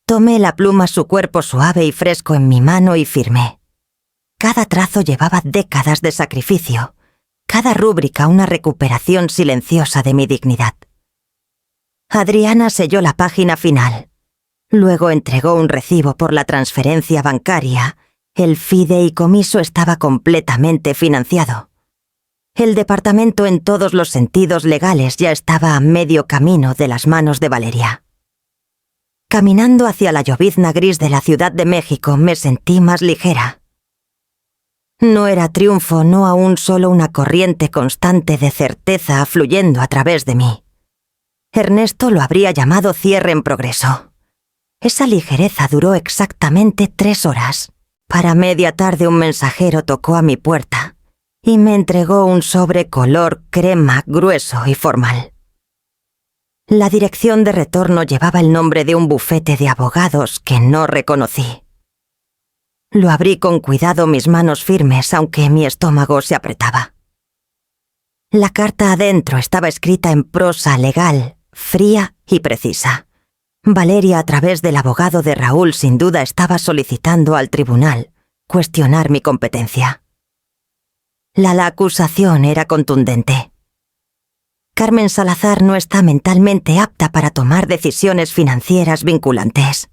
Tomé la pluma su cuerpo suave y fresco en mi mano y firmé. Cada trazo llevaba décadas de sacrificio, cada rúbrica una recuperación silenciosa de mi dignidad. Adriana selló la página final. Luego entregó un recibo por la transferencia bancaria. El fideicomiso estaba completamente financiado. El departamento en todos los sentidos legales ya estaba a medio camino de las manos de Valeria. Caminando hacia la llovizna gris de la Ciudad de México me sentí más ligera. No era triunfo, no aún solo una corriente constante de certeza fluyendo a través de mí. Ernesto lo habría llamado cierre en progreso. Esa ligereza duró exactamente 3 horas. Para media tarde un mensajero tocó a mi puerta y me entregó un sobre color crema grueso y formal. La dirección de retorno llevaba el nombre de un bufete de abogados que no reconocí. Lo abrí con cuidado, mis manos firmes, aunque mi estómago se apretaba. La carta adentro estaba escrita en prosa legal, fría y precisa. Valeria, a través del abogado de Raúl, sin duda estaba solicitando al tribunal cuestionar mi competencia. La acusación era contundente. Carmen Salazar no está mentalmente apta para tomar decisiones financieras vinculantes.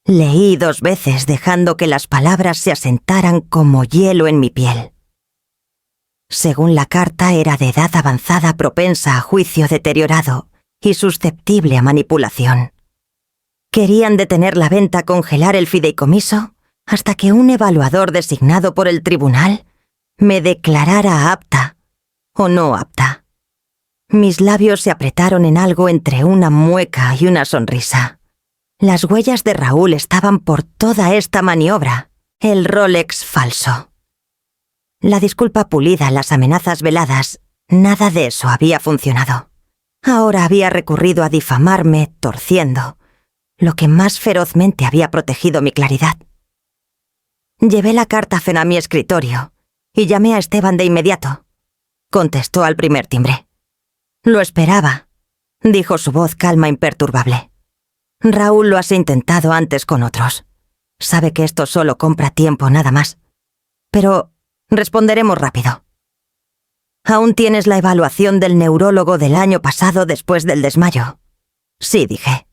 Leí 2 veces dejando que las palabras se asentaran como hielo en mi piel. Según la carta, era de edad avanzada, propensa a juicio deteriorado y susceptible a manipulación. Querían detener la venta, congelar el fideicomiso, hasta que un evaluador designado por el tribunal me declarara apta o no apta. Mis labios se apretaron en algo entre una mueca y una sonrisa. Las huellas de Raúl estaban por toda esta maniobra, el Rolex falso. La disculpa pulida, las amenazas veladas, nada de eso había funcionado. Ahora había recurrido a difamarme, torciendo lo que más ferozmente había protegido mi claridad. Llevé la carta a mi escritorio y llamé a Esteban de inmediato. Contestó al primer timbre. «Lo esperaba», dijo su voz calma e imperturbable. «Raúl, lo has intentado antes con otros. Sabe que esto solo compra tiempo, nada más. Pero responderemos rápido. ¿Aún tienes la evaluación del neurólogo del año pasado después del desmayo?» «Sí», dije.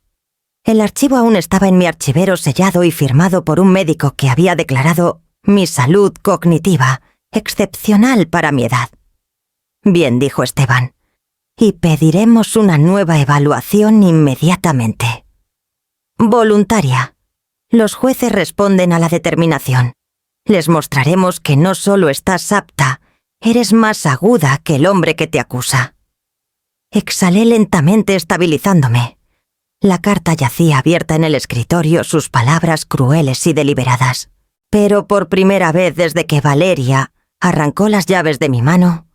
El archivo aún estaba en mi archivero, sellado y firmado por un médico que había declarado mi salud cognitiva excepcional para mi edad. «Bien», dijo Esteban, «y pediremos una nueva evaluación inmediatamente. Voluntaria. Los jueces responden a la determinación. Les mostraremos que no solo estás apta, eres más aguda que el hombre que te acusa». Exhalé lentamente, estabilizándome. La carta yacía abierta en el escritorio, sus palabras crueles y deliberadas. Pero por primera vez desde que Valeria arrancó las llaves de mi mano,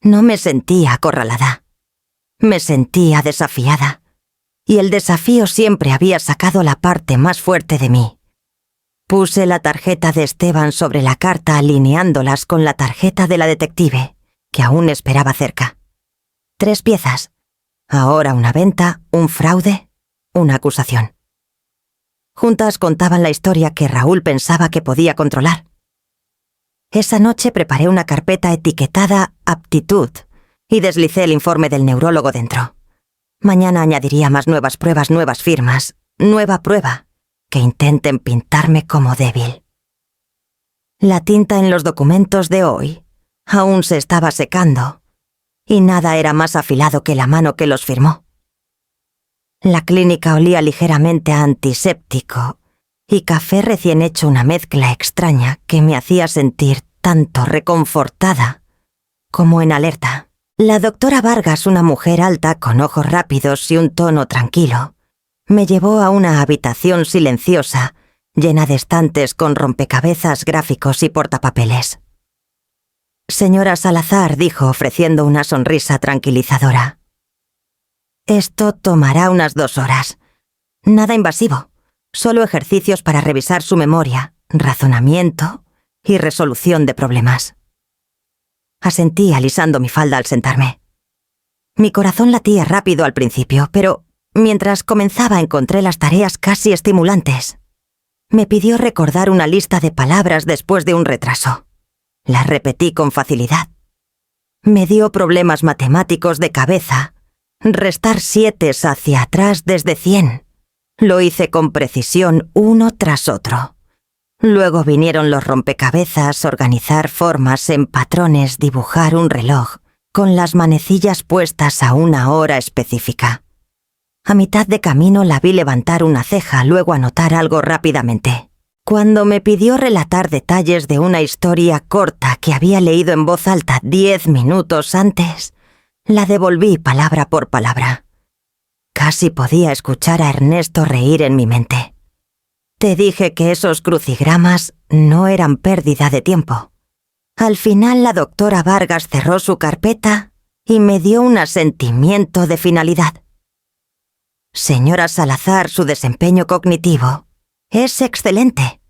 no me sentía acorralada. Me sentía desafiada. Y el desafío siempre había sacado la parte más fuerte de mí. Puse la tarjeta de Esteban sobre la carta, alineándolas con la tarjeta de la detective, que aún esperaba cerca. 3 piezas. Ahora una venta, un fraude, una acusación. Juntas contaban la historia que Raúl pensaba que podía controlar. Esa noche preparé una carpeta etiquetada aptitud y deslicé el informe del neurólogo dentro. Mañana añadiría más nuevas pruebas, nuevas firmas, nueva prueba, que intenten pintarme como débil. La tinta en los documentos de hoy Aún se estaba secando, y nada era más afilado que la mano que los firmó. La clínica olía ligeramente a antiséptico y café recién hecho, una mezcla extraña que me hacía sentir tanto reconfortada como en alerta. La doctora Vargas, una mujer alta con ojos rápidos y un tono tranquilo, me llevó a una habitación silenciosa, llena de estantes con rompecabezas, gráficos y portapapeles. «Señora Salazar», dijo, ofreciendo una sonrisa tranquilizadora. «Esto tomará unas 2 horas. Nada invasivo, solo ejercicios para revisar su memoria, razonamiento y resolución de problemas». Asentí alisando mi falda al sentarme. Mi corazón latía rápido al principio, pero mientras comenzaba encontré las tareas casi estimulantes. Me pidió recordar una lista de palabras después de un retraso. Las repetí con facilidad. Me dio problemas matemáticos de cabeza. Restar 7 hacia atrás desde 100. Lo hice con precisión uno tras otro. Luego vinieron los rompecabezas, organizar formas en patrones, dibujar un reloj, con las manecillas puestas a una hora específica. A mitad de camino la vi levantar una ceja, luego anotar algo rápidamente. Cuando me pidió relatar detalles de una historia corta que había leído en voz alta 10 minutos antes, la devolví palabra por palabra. Casi podía escuchar a Ernesto reír en mi mente. Te dije que esos crucigramas no eran pérdida de tiempo. Al final la doctora Vargas cerró su carpeta y me dio un asentimiento de finalidad. Señora Salazar, su desempeño cognitivo es excelente.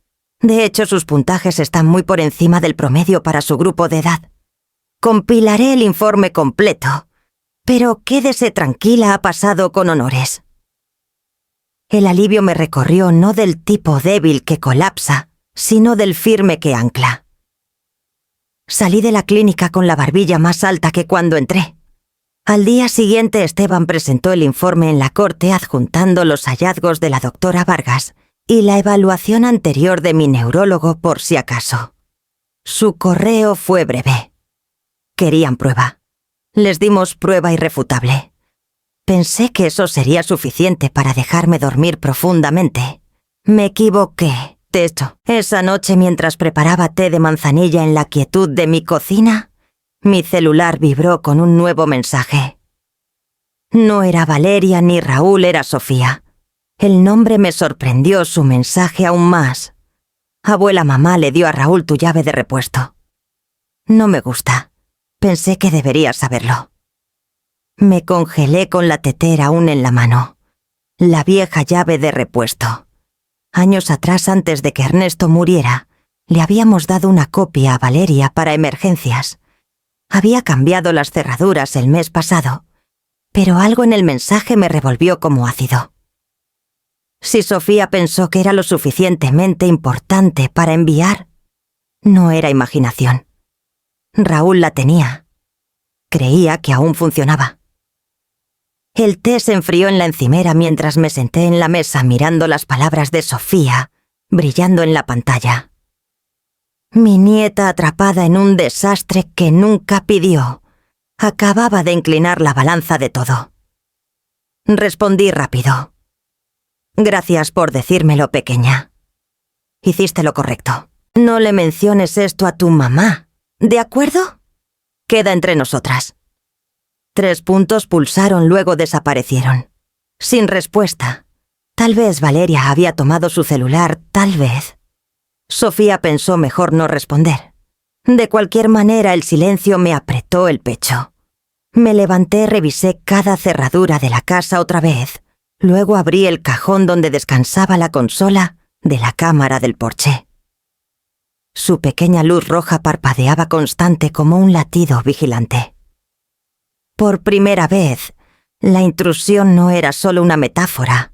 De hecho, sus puntajes están muy por encima del promedio para su grupo de edad. Compilaré el informe completo, pero quédese tranquila, ha pasado con honores. El alivio me recorrió no del tipo débil que colapsa, sino del firme que ancla. Salí de la clínica con la barbilla más alta que cuando entré. Al día siguiente Esteban presentó el informe en la corte adjuntando los hallazgos de la doctora Vargas y la evaluación anterior de mi neurólogo por si acaso. Su correo fue breve. Querían prueba. Les dimos prueba irrefutable. Pensé que eso sería suficiente para dejarme dormir profundamente. Me equivoqué. De hecho, esa noche mientras preparaba té de manzanilla en la quietud de mi cocina, mi celular vibró con un nuevo mensaje. No era Valeria ni Raúl, era Sofía. El nombre me sorprendió, su mensaje aún más. Abuela mamá le dio a Raúl tu llave de repuesto. No me gusta. Pensé que deberías saberlo. Me congelé con la tetera aún en la mano. La vieja llave de repuesto. Años atrás, antes de que Ernesto muriera, le habíamos dado una copia a Valeria para emergencias. Había cambiado las cerraduras el mes pasado, pero algo en el mensaje me revolvió como ácido. Si Sofía pensó que era lo suficientemente importante para enviar, no era imaginación. Raúl la tenía. Creía que aún funcionaba. El té se enfrió en la encimera mientras me senté en la mesa mirando las palabras de Sofía brillando en la pantalla. Mi nieta, atrapada en un desastre que nunca pidió, acababa de inclinar la balanza de todo. Respondí rápido. Gracias por decírmelo, pequeña. Hiciste lo correcto. No le menciones esto a tu mamá, ¿de acuerdo? Queda entre nosotras. 3 puntos pulsaron, luego desaparecieron. Sin respuesta. Tal vez Valeria había tomado su celular, tal vez. Sofía pensó mejor no responder. De cualquier manera, el silencio me apretó el pecho. Me levanté, revisé cada cerradura de la casa otra vez. Luego abrí el cajón donde descansaba la consola de la cámara del porche. Su pequeña luz roja parpadeaba constante como un latido vigilante. Por primera vez, la intrusión no era solo una metáfora.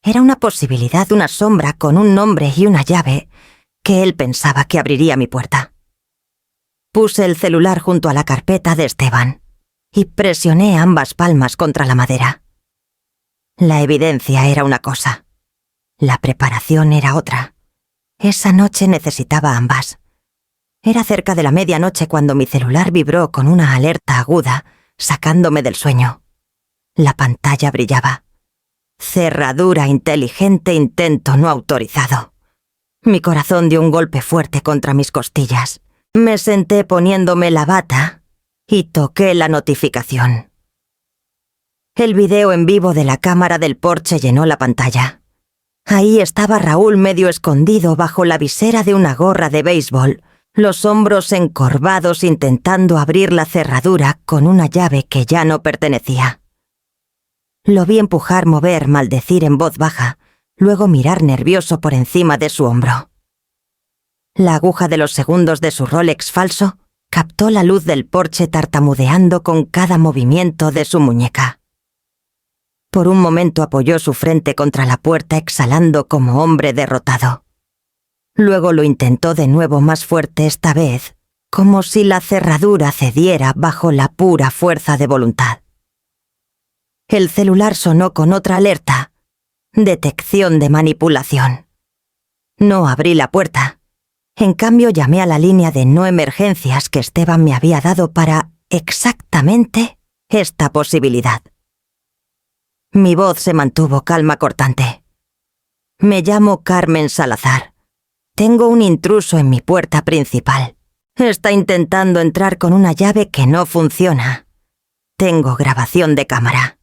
Era una posibilidad, una sombra con un nombre y una llave que él pensaba que abriría mi puerta. Puse el celular junto a la carpeta de Esteban y presioné ambas palmas contra la madera. La evidencia era una cosa. La preparación era otra. Esa noche necesitaba ambas. Era cerca de la medianoche cuando mi celular vibró con una alerta aguda, sacándome del sueño. La pantalla brillaba. Cerradura inteligente, intento no autorizado. Mi corazón dio un golpe fuerte contra mis costillas. Me senté poniéndome la bata y toqué la notificación. El video en vivo de la cámara del porche llenó la pantalla. Ahí estaba Raúl medio escondido bajo la visera de una gorra de béisbol, los hombros encorvados intentando abrir la cerradura con una llave que ya no pertenecía. Lo vi empujar, mover, maldecir en voz baja, luego mirar nervioso por encima de su hombro. La aguja de los segundos de su Rolex falso captó la luz del porche tartamudeando con cada movimiento de su muñeca. Por un momento apoyó su frente contra la puerta exhalando como hombre derrotado. Luego lo intentó de nuevo más fuerte esta vez, como si la cerradura cediera bajo la pura fuerza de voluntad. El celular sonó con otra alerta. Detección de manipulación. No abrí la puerta. En cambio llamé a la línea de no emergencias que Esteban me había dado para exactamente esta posibilidad. Mi voz se mantuvo calma cortante. Me llamo Carmen Salazar. Tengo un intruso en mi puerta principal. Está intentando entrar con una llave que no funciona. Tengo grabación de cámara.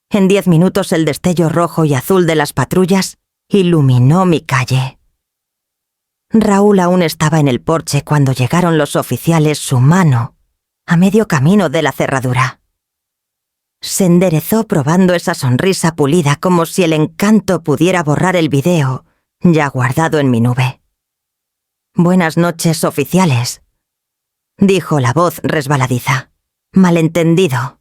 En 10 minutos el destello rojo y azul de las patrullas iluminó mi calle. Raúl aún estaba en el porche cuando llegaron los oficiales, su mano a medio camino de la cerradura. Se enderezó probando esa sonrisa pulida como si el encanto pudiera borrar el video ya guardado en mi nube. «Buenas noches, oficiales», dijo la voz resbaladiza. «Malentendido.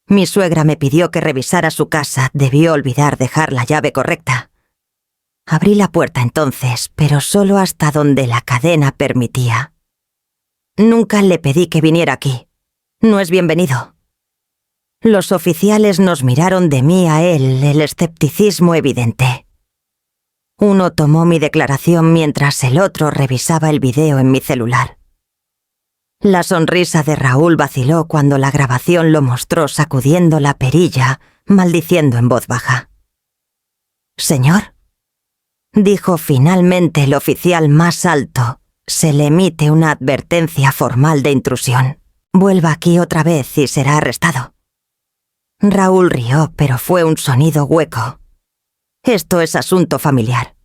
Mi suegra me pidió que revisara su casa, debió olvidar dejar la llave correcta. Abrí la puerta entonces, pero solo hasta donde la cadena permitía. Nunca le pedí que viniera aquí. No es bienvenido». Los oficiales nos miraron de mí a él, el escepticismo evidente. Uno tomó mi declaración mientras el otro revisaba el video en mi celular. La sonrisa de Raúl vaciló cuando la grabación lo mostró sacudiendo la perilla, maldiciendo en voz baja. «Señor», dijo finalmente el oficial más alto, «se le emite una advertencia formal de intrusión. Vuelva aquí otra vez y será arrestado». Raúl rió, pero fue un sonido hueco. «Esto es asunto familiar.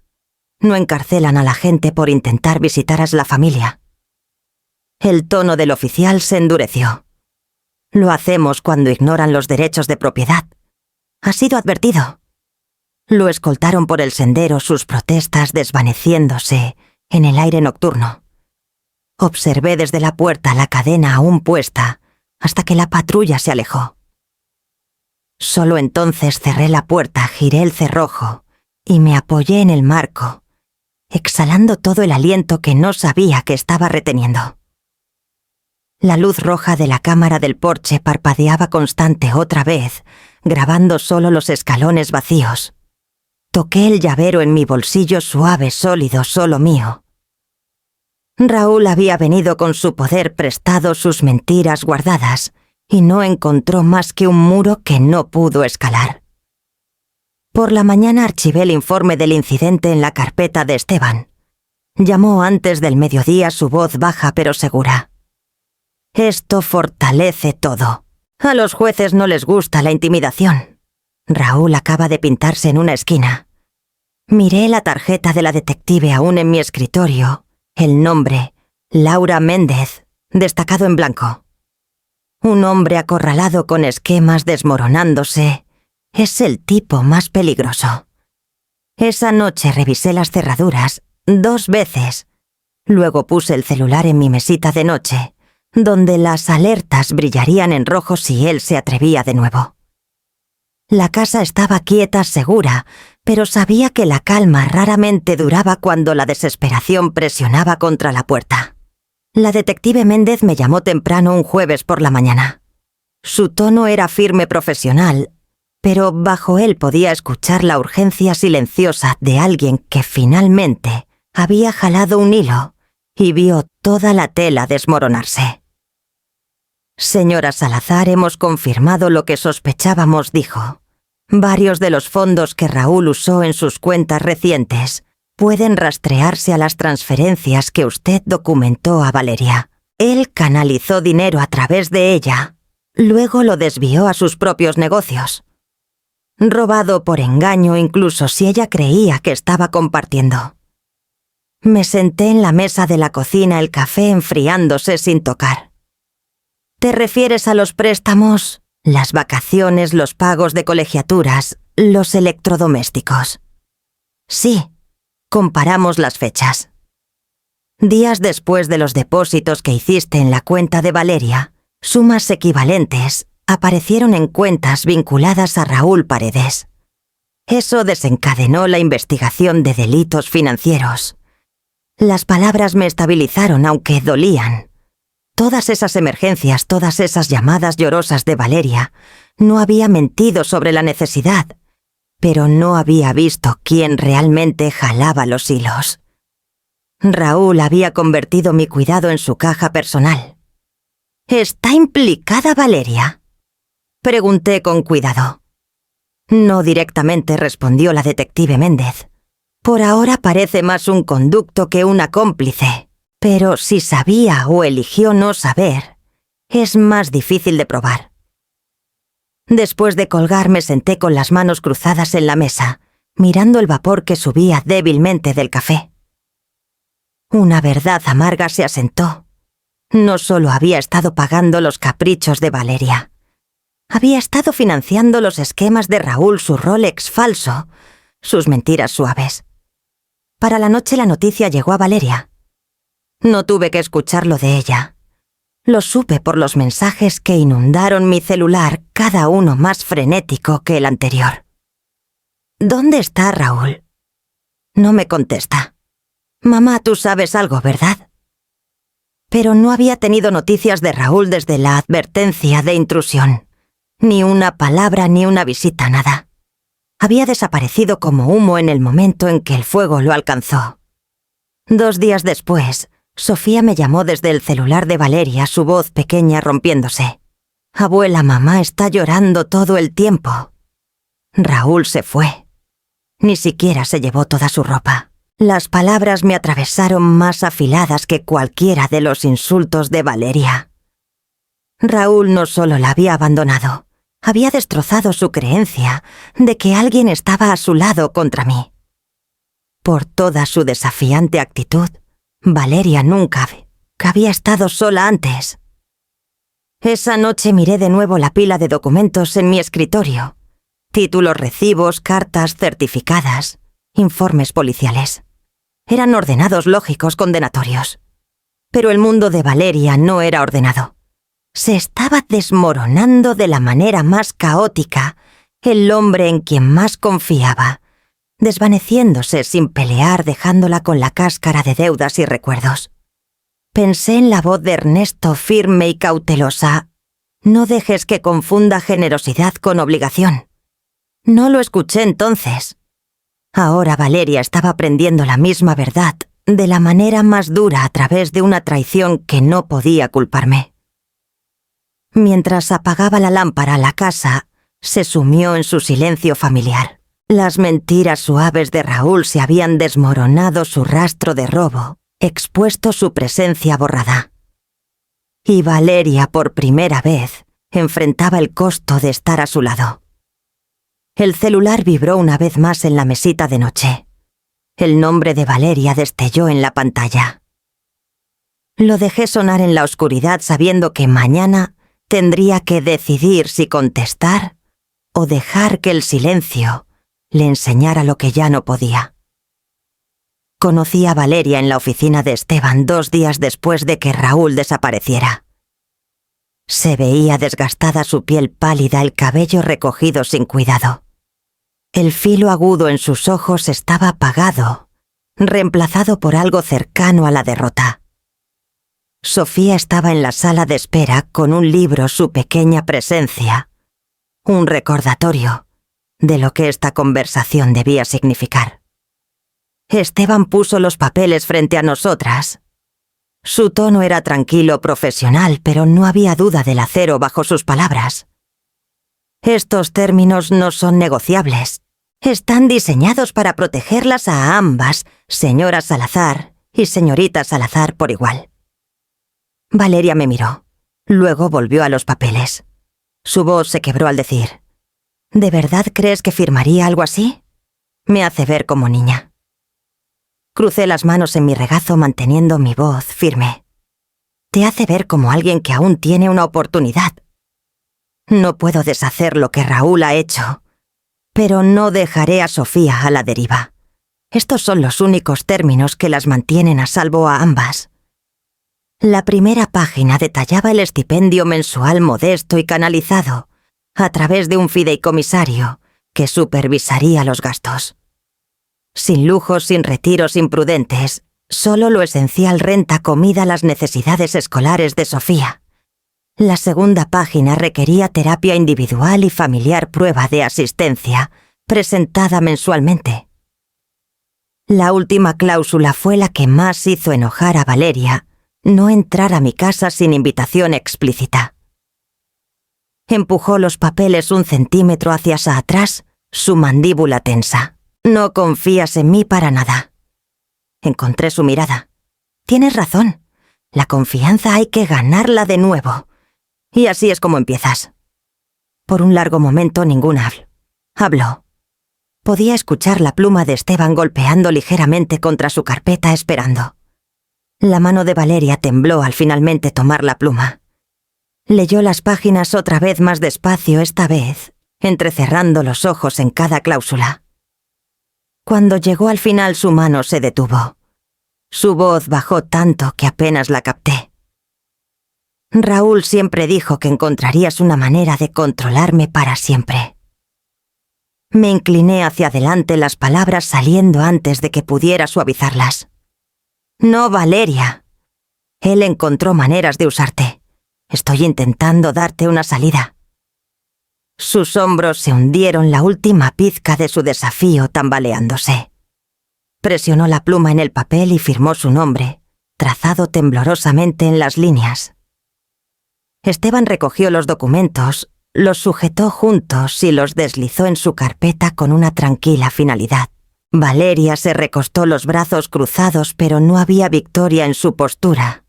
No encarcelan a la gente por intentar visitar a la familia». El tono del oficial se endureció. «Lo hacemos cuando ignoran los derechos de propiedad. Ha sido advertido». Lo escoltaron por el sendero, sus protestas desvaneciéndose en el aire nocturno. Observé desde la puerta la cadena aún puesta hasta que la patrulla se alejó. Solo entonces cerré la puerta, giré el cerrojo y me apoyé en el marco, exhalando todo el aliento que no sabía que estaba reteniendo. La luz roja de la cámara del porche parpadeaba constante otra vez, grabando solo los escalones vacíos. Toqué el llavero en mi bolsillo suave, sólido, solo mío. Raúl había venido con su poder prestado, sus mentiras guardadas, y no encontró más que un muro que no pudo escalar. Por la mañana archivé el informe del incidente en la carpeta de Esteban. Llamó antes del mediodía, su voz baja pero segura. «Esto fortalece todo. A los jueces no les gusta la intimidación». Raúl acaba de pintarse en una esquina. Miré la tarjeta de la detective aún en mi escritorio. El nombre, Laura Méndez, destacado en blanco. Un hombre acorralado con esquemas desmoronándose. Es el tipo más peligroso. Esa noche revisé las cerraduras 2 veces. Luego puse el celular en mi mesita de noche, donde las alertas brillarían en rojo si él se atrevía de nuevo. La casa estaba quieta, segura, pero sabía que la calma raramente duraba cuando la desesperación presionaba contra la puerta. La detective Méndez me llamó temprano un jueves por la mañana. Su tono era firme, profesional, pero bajo él podía escuchar la urgencia silenciosa de alguien que finalmente había jalado un hilo y vio toda la tela desmoronarse. Señora Salazar, hemos confirmado lo que sospechábamos, dijo. Varios de los fondos que Raúl usó en sus cuentas recientes pueden rastrearse a las transferencias que usted documentó a Valeria. Él canalizó dinero a través de ella, luego lo desvió a sus propios negocios. Robado por engaño incluso si ella creía que estaba compartiendo. Me senté en la mesa de la cocina, el café enfriándose sin tocar. ¿Te refieres a los préstamos, las vacaciones, los pagos de colegiaturas, los electrodomésticos? Sí, comparamos las fechas. Días después de los depósitos que hiciste en la cuenta de Valeria, sumas equivalentes aparecieron en cuentas vinculadas a Raúl Paredes. Eso desencadenó la investigación de delitos financieros. Las palabras me estabilizaron, aunque dolían. Todas esas emergencias, todas esas llamadas llorosas de Valeria, no había mentido sobre la necesidad, pero no había visto quién realmente jalaba los hilos. Raúl había convertido mi cuidado en su caja personal. ¿Está implicada Valeria?, pregunté con cuidado. No directamente, respondió la detective Méndez. Por ahora parece más un conducto que una cómplice, pero si sabía o eligió no saber, es más difícil de probar. Después de colgar me senté con las manos cruzadas en la mesa, mirando el vapor que subía débilmente del café. Una verdad amarga se asentó. No solo había estado pagando los caprichos de Valeria, había estado financiando los esquemas de Raúl, su Rolex falso, sus mentiras suaves. Para la noche la noticia llegó a Valeria. No tuve que escucharlo de ella. Lo supe por los mensajes que inundaron mi celular, cada uno más frenético que el anterior. ¿Dónde está Raúl? No me contesta. Mamá, tú sabes algo, ¿verdad? Pero no había tenido noticias de Raúl desde la advertencia de intrusión. Ni una palabra, ni una visita, nada. Había desaparecido como humo en el momento en que el fuego lo alcanzó. 2 días después, Sofía me llamó desde el celular de Valeria, su voz pequeña rompiéndose. Abuela, mamá está llorando todo el tiempo. Raúl se fue. Ni siquiera se llevó toda su ropa. Las palabras me atravesaron más afiladas que cualquiera de los insultos de Valeria. Raúl no solo la había abandonado, había destrozado su creencia de que alguien estaba a su lado contra mí. Por toda su desafiante actitud, Valeria nunca había estado sola antes. Esa noche miré de nuevo la pila de documentos en mi escritorio. Títulos, recibos, cartas certificadas, informes policiales. Eran ordenados, lógicos, condenatorios. Pero el mundo de Valeria no era ordenado. Se estaba desmoronando de la manera más caótica el hombre en quien más confiaba, desvaneciéndose sin pelear, dejándola con la cáscara de deudas y recuerdos. Pensé en la voz de Ernesto, firme y cautelosa. No dejes que confunda generosidad con obligación. No lo escuché entonces. Ahora Valeria estaba aprendiendo la misma verdad, de la manera más dura a través de una traición que no podía culparme. Mientras apagaba la lámpara, la casa se sumió en su silencio familiar. Las mentiras suaves de Raúl se habían desmoronado, su rastro de robo, expuesto su presencia borrada. Y Valeria, por primera vez, enfrentaba el costo de estar a su lado. El celular vibró una vez más en la mesita de noche. El nombre de Valeria destelló en la pantalla. Lo dejé sonar en la oscuridad sabiendo que mañana tendría que decidir si contestar o dejar que el silencio le enseñara lo que ya no podía. Conocí a Valeria en la oficina de Esteban 2 días después de que Raúl desapareciera. Se veía desgastada su piel pálida, el cabello recogido sin cuidado. El filo agudo en sus ojos estaba apagado, reemplazado por algo cercano a la derrota. Sofía estaba en la sala de espera con un libro, su pequeña presencia, un recordatorio de lo que esta conversación debía significar. Esteban puso los papeles frente a nosotras. Su tono era tranquilo, profesional, pero no había duda del acero bajo sus palabras. Estos términos no son negociables. Están diseñados para protegerlas a ambas, señora Salazar y señorita Salazar por igual. Valeria me miró. Luego volvió a los papeles. Su voz se quebró al decir: ¿De verdad crees que firmaría algo así? Me hace ver como niña. Crucé las manos en mi regazo manteniendo mi voz firme. Te hace ver como alguien que aún tiene una oportunidad. No puedo deshacer lo que Raúl ha hecho, pero no dejaré a Sofía a la deriva. Estos son los únicos términos que las mantienen a salvo a ambas. La primera página detallaba el estipendio mensual modesto y canalizado a través de un fideicomisario que supervisaría los gastos. Sin lujos, sin retiros imprudentes, solo lo esencial: renta, comida, las necesidades escolares de Sofía. La segunda página requería terapia individual y familiar, prueba de asistencia, presentada mensualmente. La última cláusula fue la que más hizo enojar a Valeria: no entrar a mi casa sin invitación explícita. Empujó los papeles 1 centímetro hacia atrás, su mandíbula tensa. No confías en mí para nada. Encontré su mirada. Tienes razón. La confianza hay que ganarla de nuevo. Y así es como empiezas. Por un largo momento ninguna habló. Podía escuchar la pluma de Esteban golpeando ligeramente contra su carpeta, esperando. La mano de Valeria tembló al finalmente tomar la pluma. Leyó las páginas otra vez más despacio, esta vez entrecerrando los ojos en cada cláusula. Cuando llegó al final, su mano se detuvo. Su voz bajó tanto que apenas la capté. Raúl siempre dijo que encontrarías una manera de controlarme para siempre. Me incliné hacia adelante, las palabras saliendo antes de que pudiera suavizarlas. No, Valeria. Él encontró maneras de usarte. Estoy intentando darte una salida. Sus hombros se hundieron, la última pizca de su desafío tambaleándose. Presionó la pluma en el papel y firmó su nombre, trazado temblorosamente en las líneas. Esteban recogió los documentos, los sujetó juntos y los deslizó en su carpeta con una tranquila finalidad. Valeria se recostó, los brazos cruzados, pero no había victoria en su postura,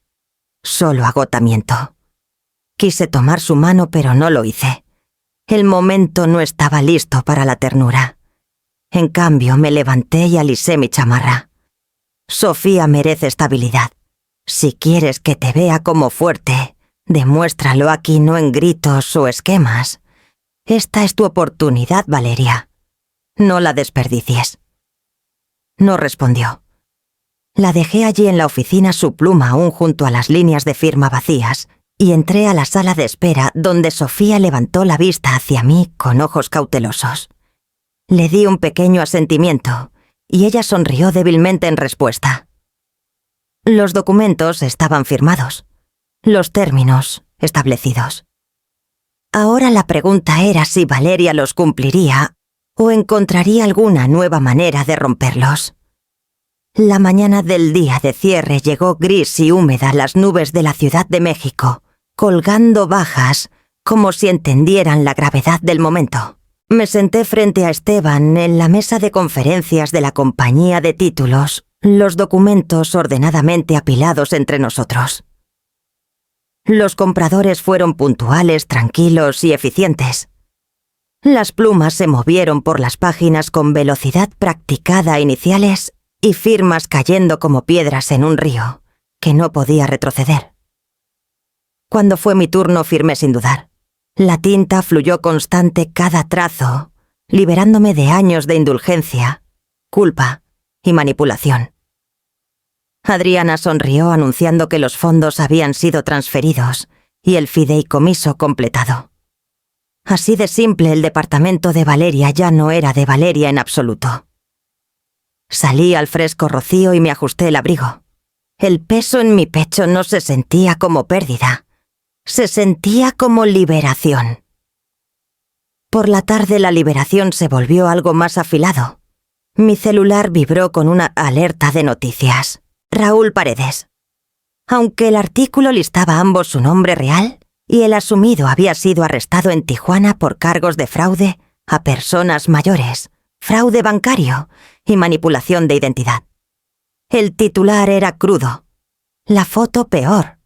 solo agotamiento. Quise tomar su mano, pero no lo hice. El momento no estaba listo para la ternura. En cambio, me levanté y alisé mi chamarra. Sofía merece estabilidad. Si quieres que te vea como fuerte, demuéstralo aquí, no en gritos o esquemas. Esta es tu oportunidad, Valeria. No la desperdicies. No respondió. La dejé allí en la oficina, su pluma aún junto a las líneas de firma vacías, y entré a la sala de espera, donde Sofía levantó la vista hacia mí con ojos cautelosos. Le di un pequeño asentimiento, y ella sonrió débilmente en respuesta. Los documentos estaban firmados, los términos establecidos. Ahora la pregunta era si Valeria los cumpliría o encontraría alguna nueva manera de romperlos. La mañana del día de cierre llegó gris y húmeda, las nubes de la Ciudad de México, colgando bajas, como si entendieran la gravedad del momento. Me senté frente a Esteban en la mesa de conferencias de la compañía de títulos, los documentos ordenadamente apilados entre nosotros. Los compradores fueron puntuales, tranquilos y eficientes. Las plumas se movieron por las páginas con velocidad practicada a iniciales y firmas cayendo como piedras en un río, que no podía retroceder. Cuando fue mi turno, firmé sin dudar. La tinta fluyó constante cada trazo, liberándome de años de indulgencia, culpa y manipulación. Adriana sonrió anunciando que los fondos habían sido transferidos y el fideicomiso completado. Así de simple, el departamento de Valeria ya no era de Valeria en absoluto. Salí al fresco rocío y me ajusté el abrigo. El peso en mi pecho no se sentía como pérdida. Se sentía como liberación. Por la tarde la liberación se volvió algo más afilado. Mi celular vibró con una alerta de noticias. Raúl Paredes. Aunque el artículo listaba a ambos su nombre real y el asumido había sido arrestado en Tijuana por cargos de fraude a personas mayores, fraude bancario y manipulación de identidad. El titular era crudo. La foto peor.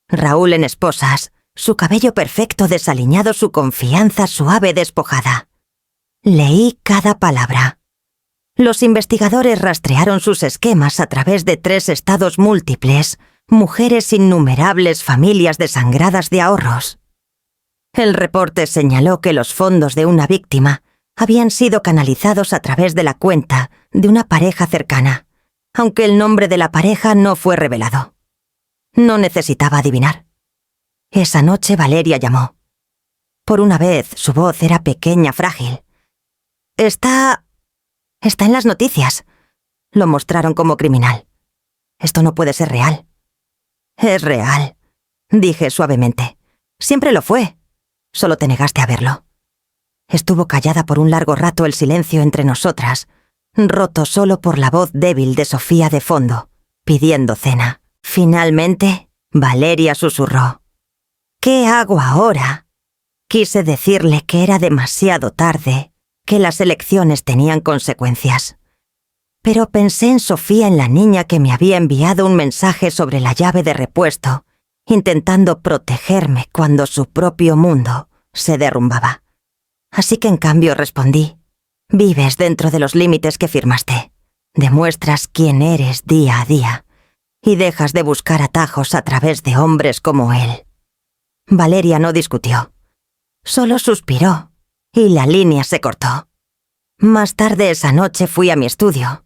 Raúl en esposas, su cabello perfecto desaliñado, su confianza suave despojada. Leí cada palabra. Los investigadores rastrearon sus esquemas a través de 3 estados múltiples, mujeres innumerables, familias desangradas de ahorros. El reporte señaló que los fondos de una víctima habían sido canalizados a través de la cuenta de una pareja cercana, aunque el nombre de la pareja no fue revelado. No necesitaba adivinar. Esa noche Valeria llamó. Por una vez su voz era pequeña, frágil. Está en las noticias. Lo mostraron como criminal. Esto no puede ser real. Es real, dije suavemente. Siempre lo fue. Solo te negaste a verlo. Estuvo callada por un largo rato, el silencio entre nosotras, roto solo por la voz débil de Sofía de fondo, pidiendo cena. Finalmente, Valeria susurró. ¿Qué hago ahora? Quise decirle que era demasiado tarde, que las elecciones tenían consecuencias. Pero pensé en Sofía, en la niña que me había enviado un mensaje sobre la llave de repuesto, intentando protegerme cuando su propio mundo se derrumbaba. Así que en cambio respondí: vives dentro de los límites que firmaste, demuestras quién eres día a día, y dejas de buscar atajos a través de hombres como él. Valeria no discutió. Solo suspiró, y la línea se cortó. Más tarde esa noche fui a mi estudio.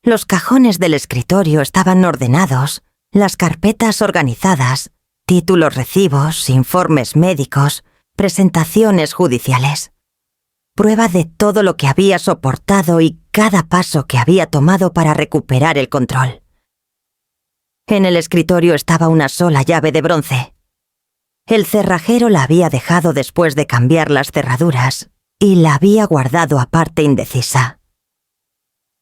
Los cajones del escritorio estaban ordenados, las carpetas organizadas, títulos, recibos, informes médicos, presentaciones judiciales. Prueba de todo lo que había soportado y cada paso que había tomado para recuperar el control. En el escritorio estaba una sola llave de bronce. El cerrajero la había dejado después de cambiar las cerraduras y la había guardado aparte, indecisa.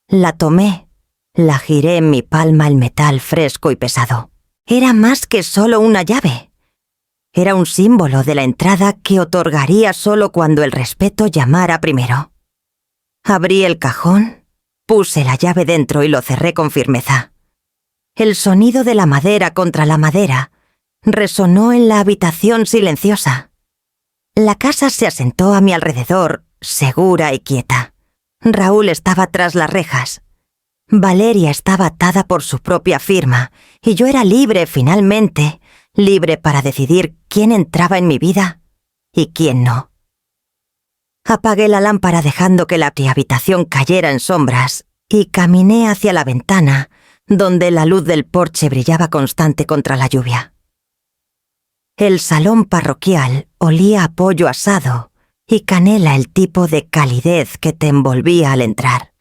La tomé, la giré en mi palma, el metal fresco y pesado. Era más que solo una llave. Era un símbolo de la entrada que otorgaría solo cuando el respeto llamara primero. Abrí el cajón, puse la llave dentro y lo cerré con firmeza. El sonido de la madera contra la madera resonó en la habitación silenciosa. La casa se asentó a mi alrededor, segura y quieta. Raúl estaba tras las rejas. Valeria estaba atada por su propia firma, y yo era libre finalmente, libre para decidir quién entraba en mi vida y quién no. Apagué la lámpara dejando que la habitación cayera en sombras y caminé hacia la ventana, donde la luz del porche brillaba constante contra la lluvia. El salón parroquial olía a pollo asado y canela, el tipo de calidez que te envolvía al entrar.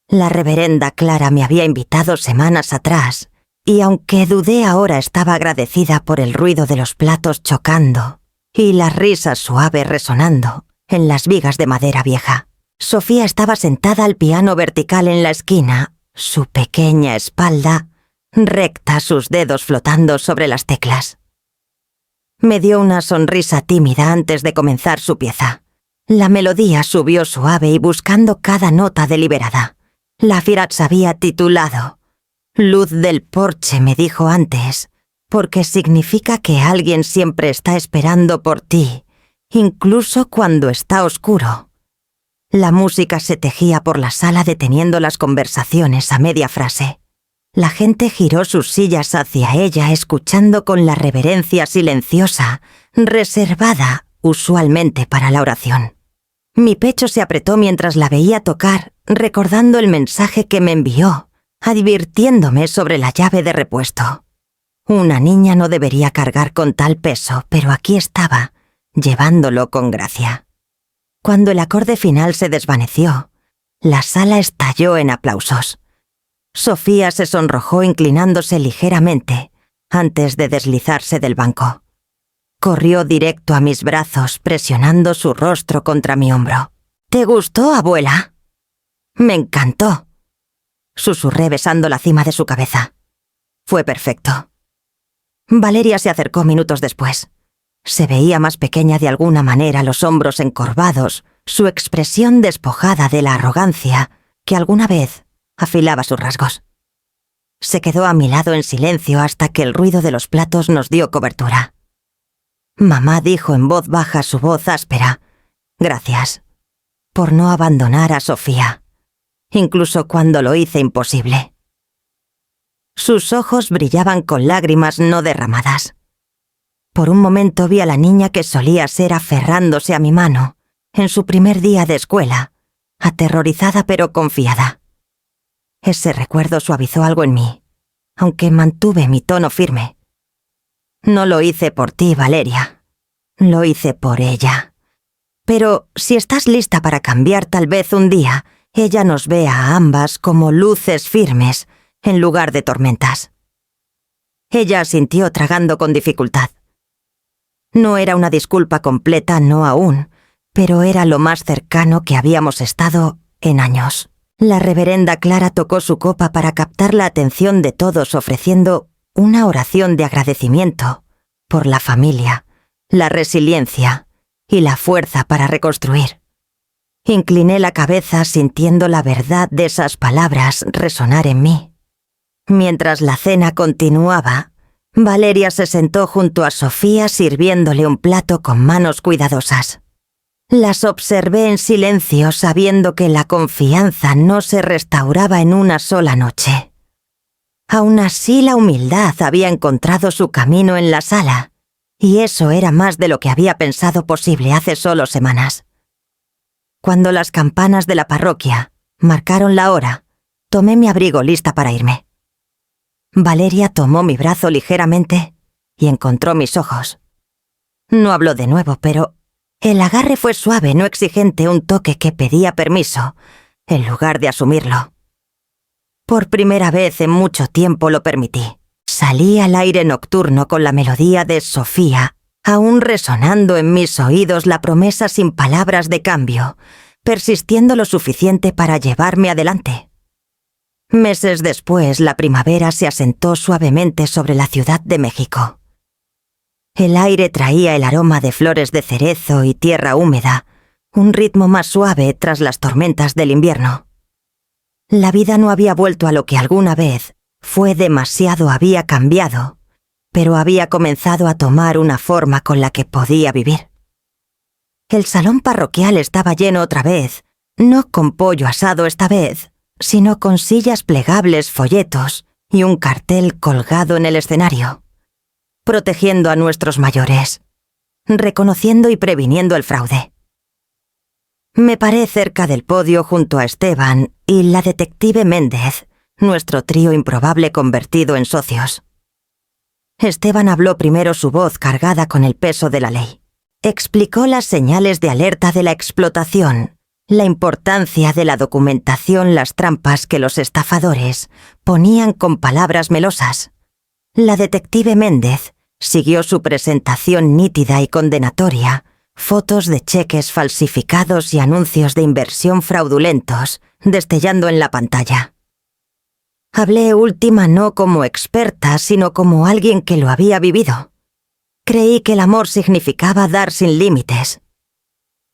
La reverenda Clara me había invitado semanas atrás, y aunque dudé ahora estaba agradecida por el ruido de los platos chocando y las risas suaves resonando en las vigas de madera vieja. Sofía estaba sentada al piano vertical en la esquina, su pequeña espalda recta, sus dedos flotando sobre las teclas. Me dio una sonrisa tímida antes de comenzar su pieza. La melodía subió suave y buscando cada nota deliberada. La Firaz había titulado «Luz del porche», me dijo antes, porque significa que alguien siempre está esperando por ti, incluso cuando está oscuro. La música se tejía por la sala deteniendo las conversaciones a media frase. La gente giró sus sillas hacia ella, escuchando con la reverencia silenciosa, reservada usualmente para la oración. Mi pecho se apretó mientras la veía tocar, recordando el mensaje que me envió, advirtiéndome sobre la llave de repuesto. Una niña no debería cargar con tal peso, pero aquí estaba, llevándolo con gracia. Cuando el acorde final se desvaneció, la sala estalló en aplausos. Sofía se sonrojó inclinándose ligeramente antes de deslizarse del banco. Corrió directo a mis brazos, presionando su rostro contra mi hombro. «¿Te gustó, abuela?» «Me encantó», susurré besando la cima de su cabeza. Fue perfecto. Valeria se acercó minutos después. Se veía más pequeña de alguna manera, los hombros encorvados, su expresión despojada de la arrogancia que alguna vez afilaba sus rasgos. Se quedó a mi lado en silencio hasta que el ruido de los platos nos dio cobertura. Mamá dijo en voz baja, su voz áspera: «Gracias por no abandonar a Sofía, incluso cuando lo hice imposible». Sus ojos brillaban con lágrimas no derramadas. Por un momento vi a la niña que solía ser aferrándose a mi mano en su primer día de escuela, aterrorizada pero confiada. Ese recuerdo suavizó algo en mí, aunque mantuve mi tono firme. «No lo hice por ti, Valeria. Lo hice por ella. Pero si estás lista para cambiar, tal vez un día ella nos vea a ambas como luces firmes en lugar de tormentas». Ella asintió tragando con dificultad. No era una disculpa completa, no aún, pero era lo más cercano que habíamos estado en años. La reverenda Clara tocó su copa para captar la atención de todos, ofreciendo una oración de agradecimiento por la familia, la resiliencia y la fuerza para reconstruir. Incliné la cabeza sintiendo la verdad de esas palabras resonar en mí. Mientras la cena continuaba, Valeria se sentó junto a Sofía sirviéndole un plato con manos cuidadosas. Las observé en silencio, sabiendo que la confianza no se restauraba en una sola noche. Aún así, la humildad había encontrado su camino en la sala, y eso era más de lo que había pensado posible hace solo semanas. Cuando las campanas de la parroquia marcaron la hora, tomé mi abrigo lista para irme. Valeria tomó mi brazo ligeramente y encontró mis ojos. No habló de nuevo, pero el agarre fue suave, no exigente, un toque que pedía permiso, en lugar de asumirlo. Por primera vez en mucho tiempo lo permití. Salí al aire nocturno con la melodía de Sofía, aún resonando en mis oídos, la promesa sin palabras de cambio, persistiendo lo suficiente para llevarme adelante. Meses después, la primavera se asentó suavemente sobre la Ciudad de México. El aire traía el aroma de flores de cerezo y tierra húmeda, un ritmo más suave tras las tormentas del invierno. La vida no había vuelto a lo que alguna vez fue, demasiado había cambiado, pero había comenzado a tomar una forma con la que podía vivir. El salón parroquial estaba lleno otra vez, no con pollo asado esta vez, sino con sillas plegables, folletos y un cartel colgado en el escenario, protegiendo a nuestros mayores, reconociendo y previniendo el fraude. Me paré cerca del podio junto a Esteban y la detective Méndez, nuestro trío improbable convertido en socios. Esteban habló primero, su voz cargada con el peso de la ley. Explicó las señales de alerta de la explotación, la importancia de la documentación, las trampas que los estafadores ponían con palabras melosas. La detective Méndez siguió su presentación nítida y condenatoria, fotos de cheques falsificados y anuncios de inversión fraudulentos destellando en la pantalla. Hablé última no como experta, sino como alguien que lo había vivido. Creí que el amor significaba dar sin límites.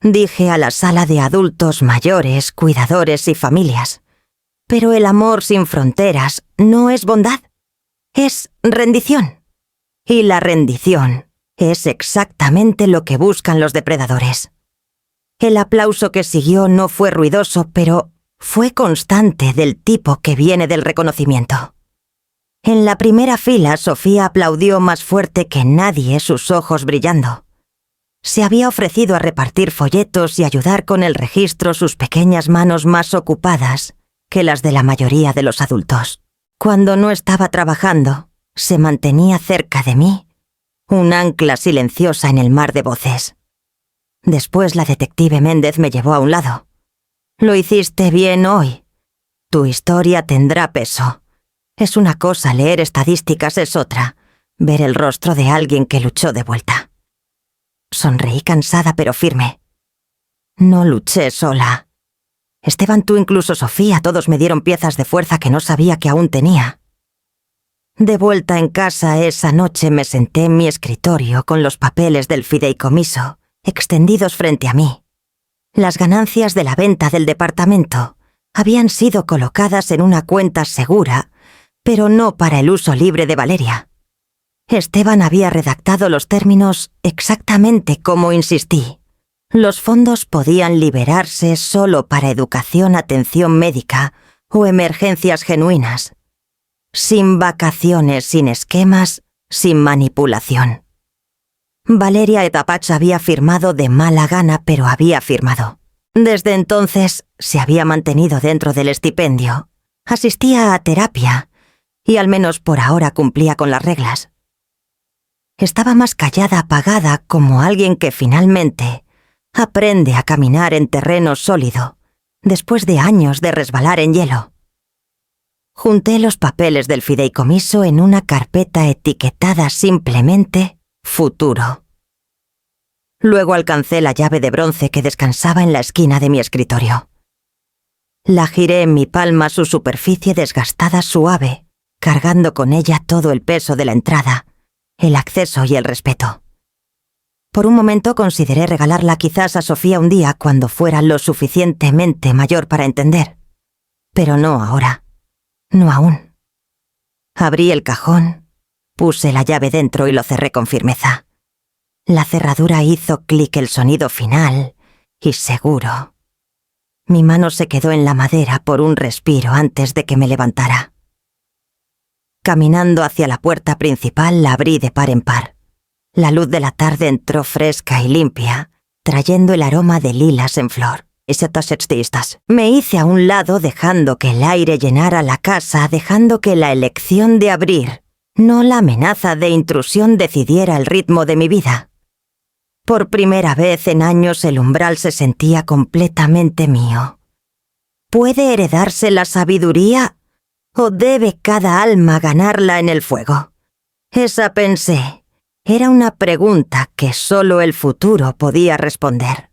Dije a la sala de adultos mayores, cuidadores y familias: pero el amor sin fronteras no es bondad, es rendición. Y la rendición es exactamente lo que buscan los depredadores. El aplauso que siguió no fue ruidoso, pero fue constante, del tipo que viene del reconocimiento. En la primera fila, Sofía aplaudió más fuerte que nadie, sus ojos brillando. Se había ofrecido a repartir folletos y ayudar con el registro, sus pequeñas manos más ocupadas que las de la mayoría de los adultos. Cuando no estaba trabajando, se mantenía cerca de mí, un ancla silenciosa en el mar de voces. Después la detective Méndez me llevó a un lado. «Lo hiciste bien hoy. Tu historia tendrá peso. Es una cosa leer estadísticas, es otra ver el rostro de alguien que luchó de vuelta». Sonreí cansada pero firme. No luché sola. Esteban, tú, incluso Sofía, todos me dieron piezas de fuerza que no sabía que aún tenía. De vuelta en casa esa noche me senté en mi escritorio con los papeles del fideicomiso extendidos frente a mí. Las ganancias de la venta del departamento habían sido colocadas en una cuenta segura, pero no para el uso libre de Valeria. Esteban había redactado los términos exactamente como insistí. Los fondos podían liberarse solo para educación, atención médica o emergencias genuinas. Sin vacaciones, sin esquemas, sin manipulación. Valeria Etapach había firmado de mala gana, pero había firmado. Desde entonces se había mantenido dentro del estipendio. Asistía a terapia y al menos por ahora cumplía con las reglas. Estaba más callada, apagada, como alguien que finalmente aprende a caminar en terreno sólido, después de años de resbalar en hielo. Junté los papeles del fideicomiso en una carpeta etiquetada simplemente Futuro. Luego alcancé la llave de bronce que descansaba en la esquina de mi escritorio. La giré en mi palma, su superficie desgastada suave, cargando con ella todo el peso de la entrada, el acceso y el respeto. Por un momento consideré regalarla quizás a Sofía un día cuando fuera lo suficientemente mayor para entender. Pero no ahora. No aún. Abrí el cajón, puse la llave dentro y lo cerré con firmeza. La cerradura hizo clic el sonido final y seguro. Mi mano se quedó en la madera por un respiro antes de que me levantara. Caminando hacia la puerta principal la abrí de par en par. La luz de la tarde entró fresca y limpia, trayendo el aroma de lilas en flor. Me hice a un lado dejando que el aire llenara la casa, dejando que la elección de abrir, no la amenaza de intrusión, decidiera el ritmo de mi vida. Por primera vez en años el umbral se sentía completamente mío. ¿Puede heredarse la sabiduría o debe cada alma ganarla en el fuego? Esa pensé. Era una pregunta que solo el futuro podía responder.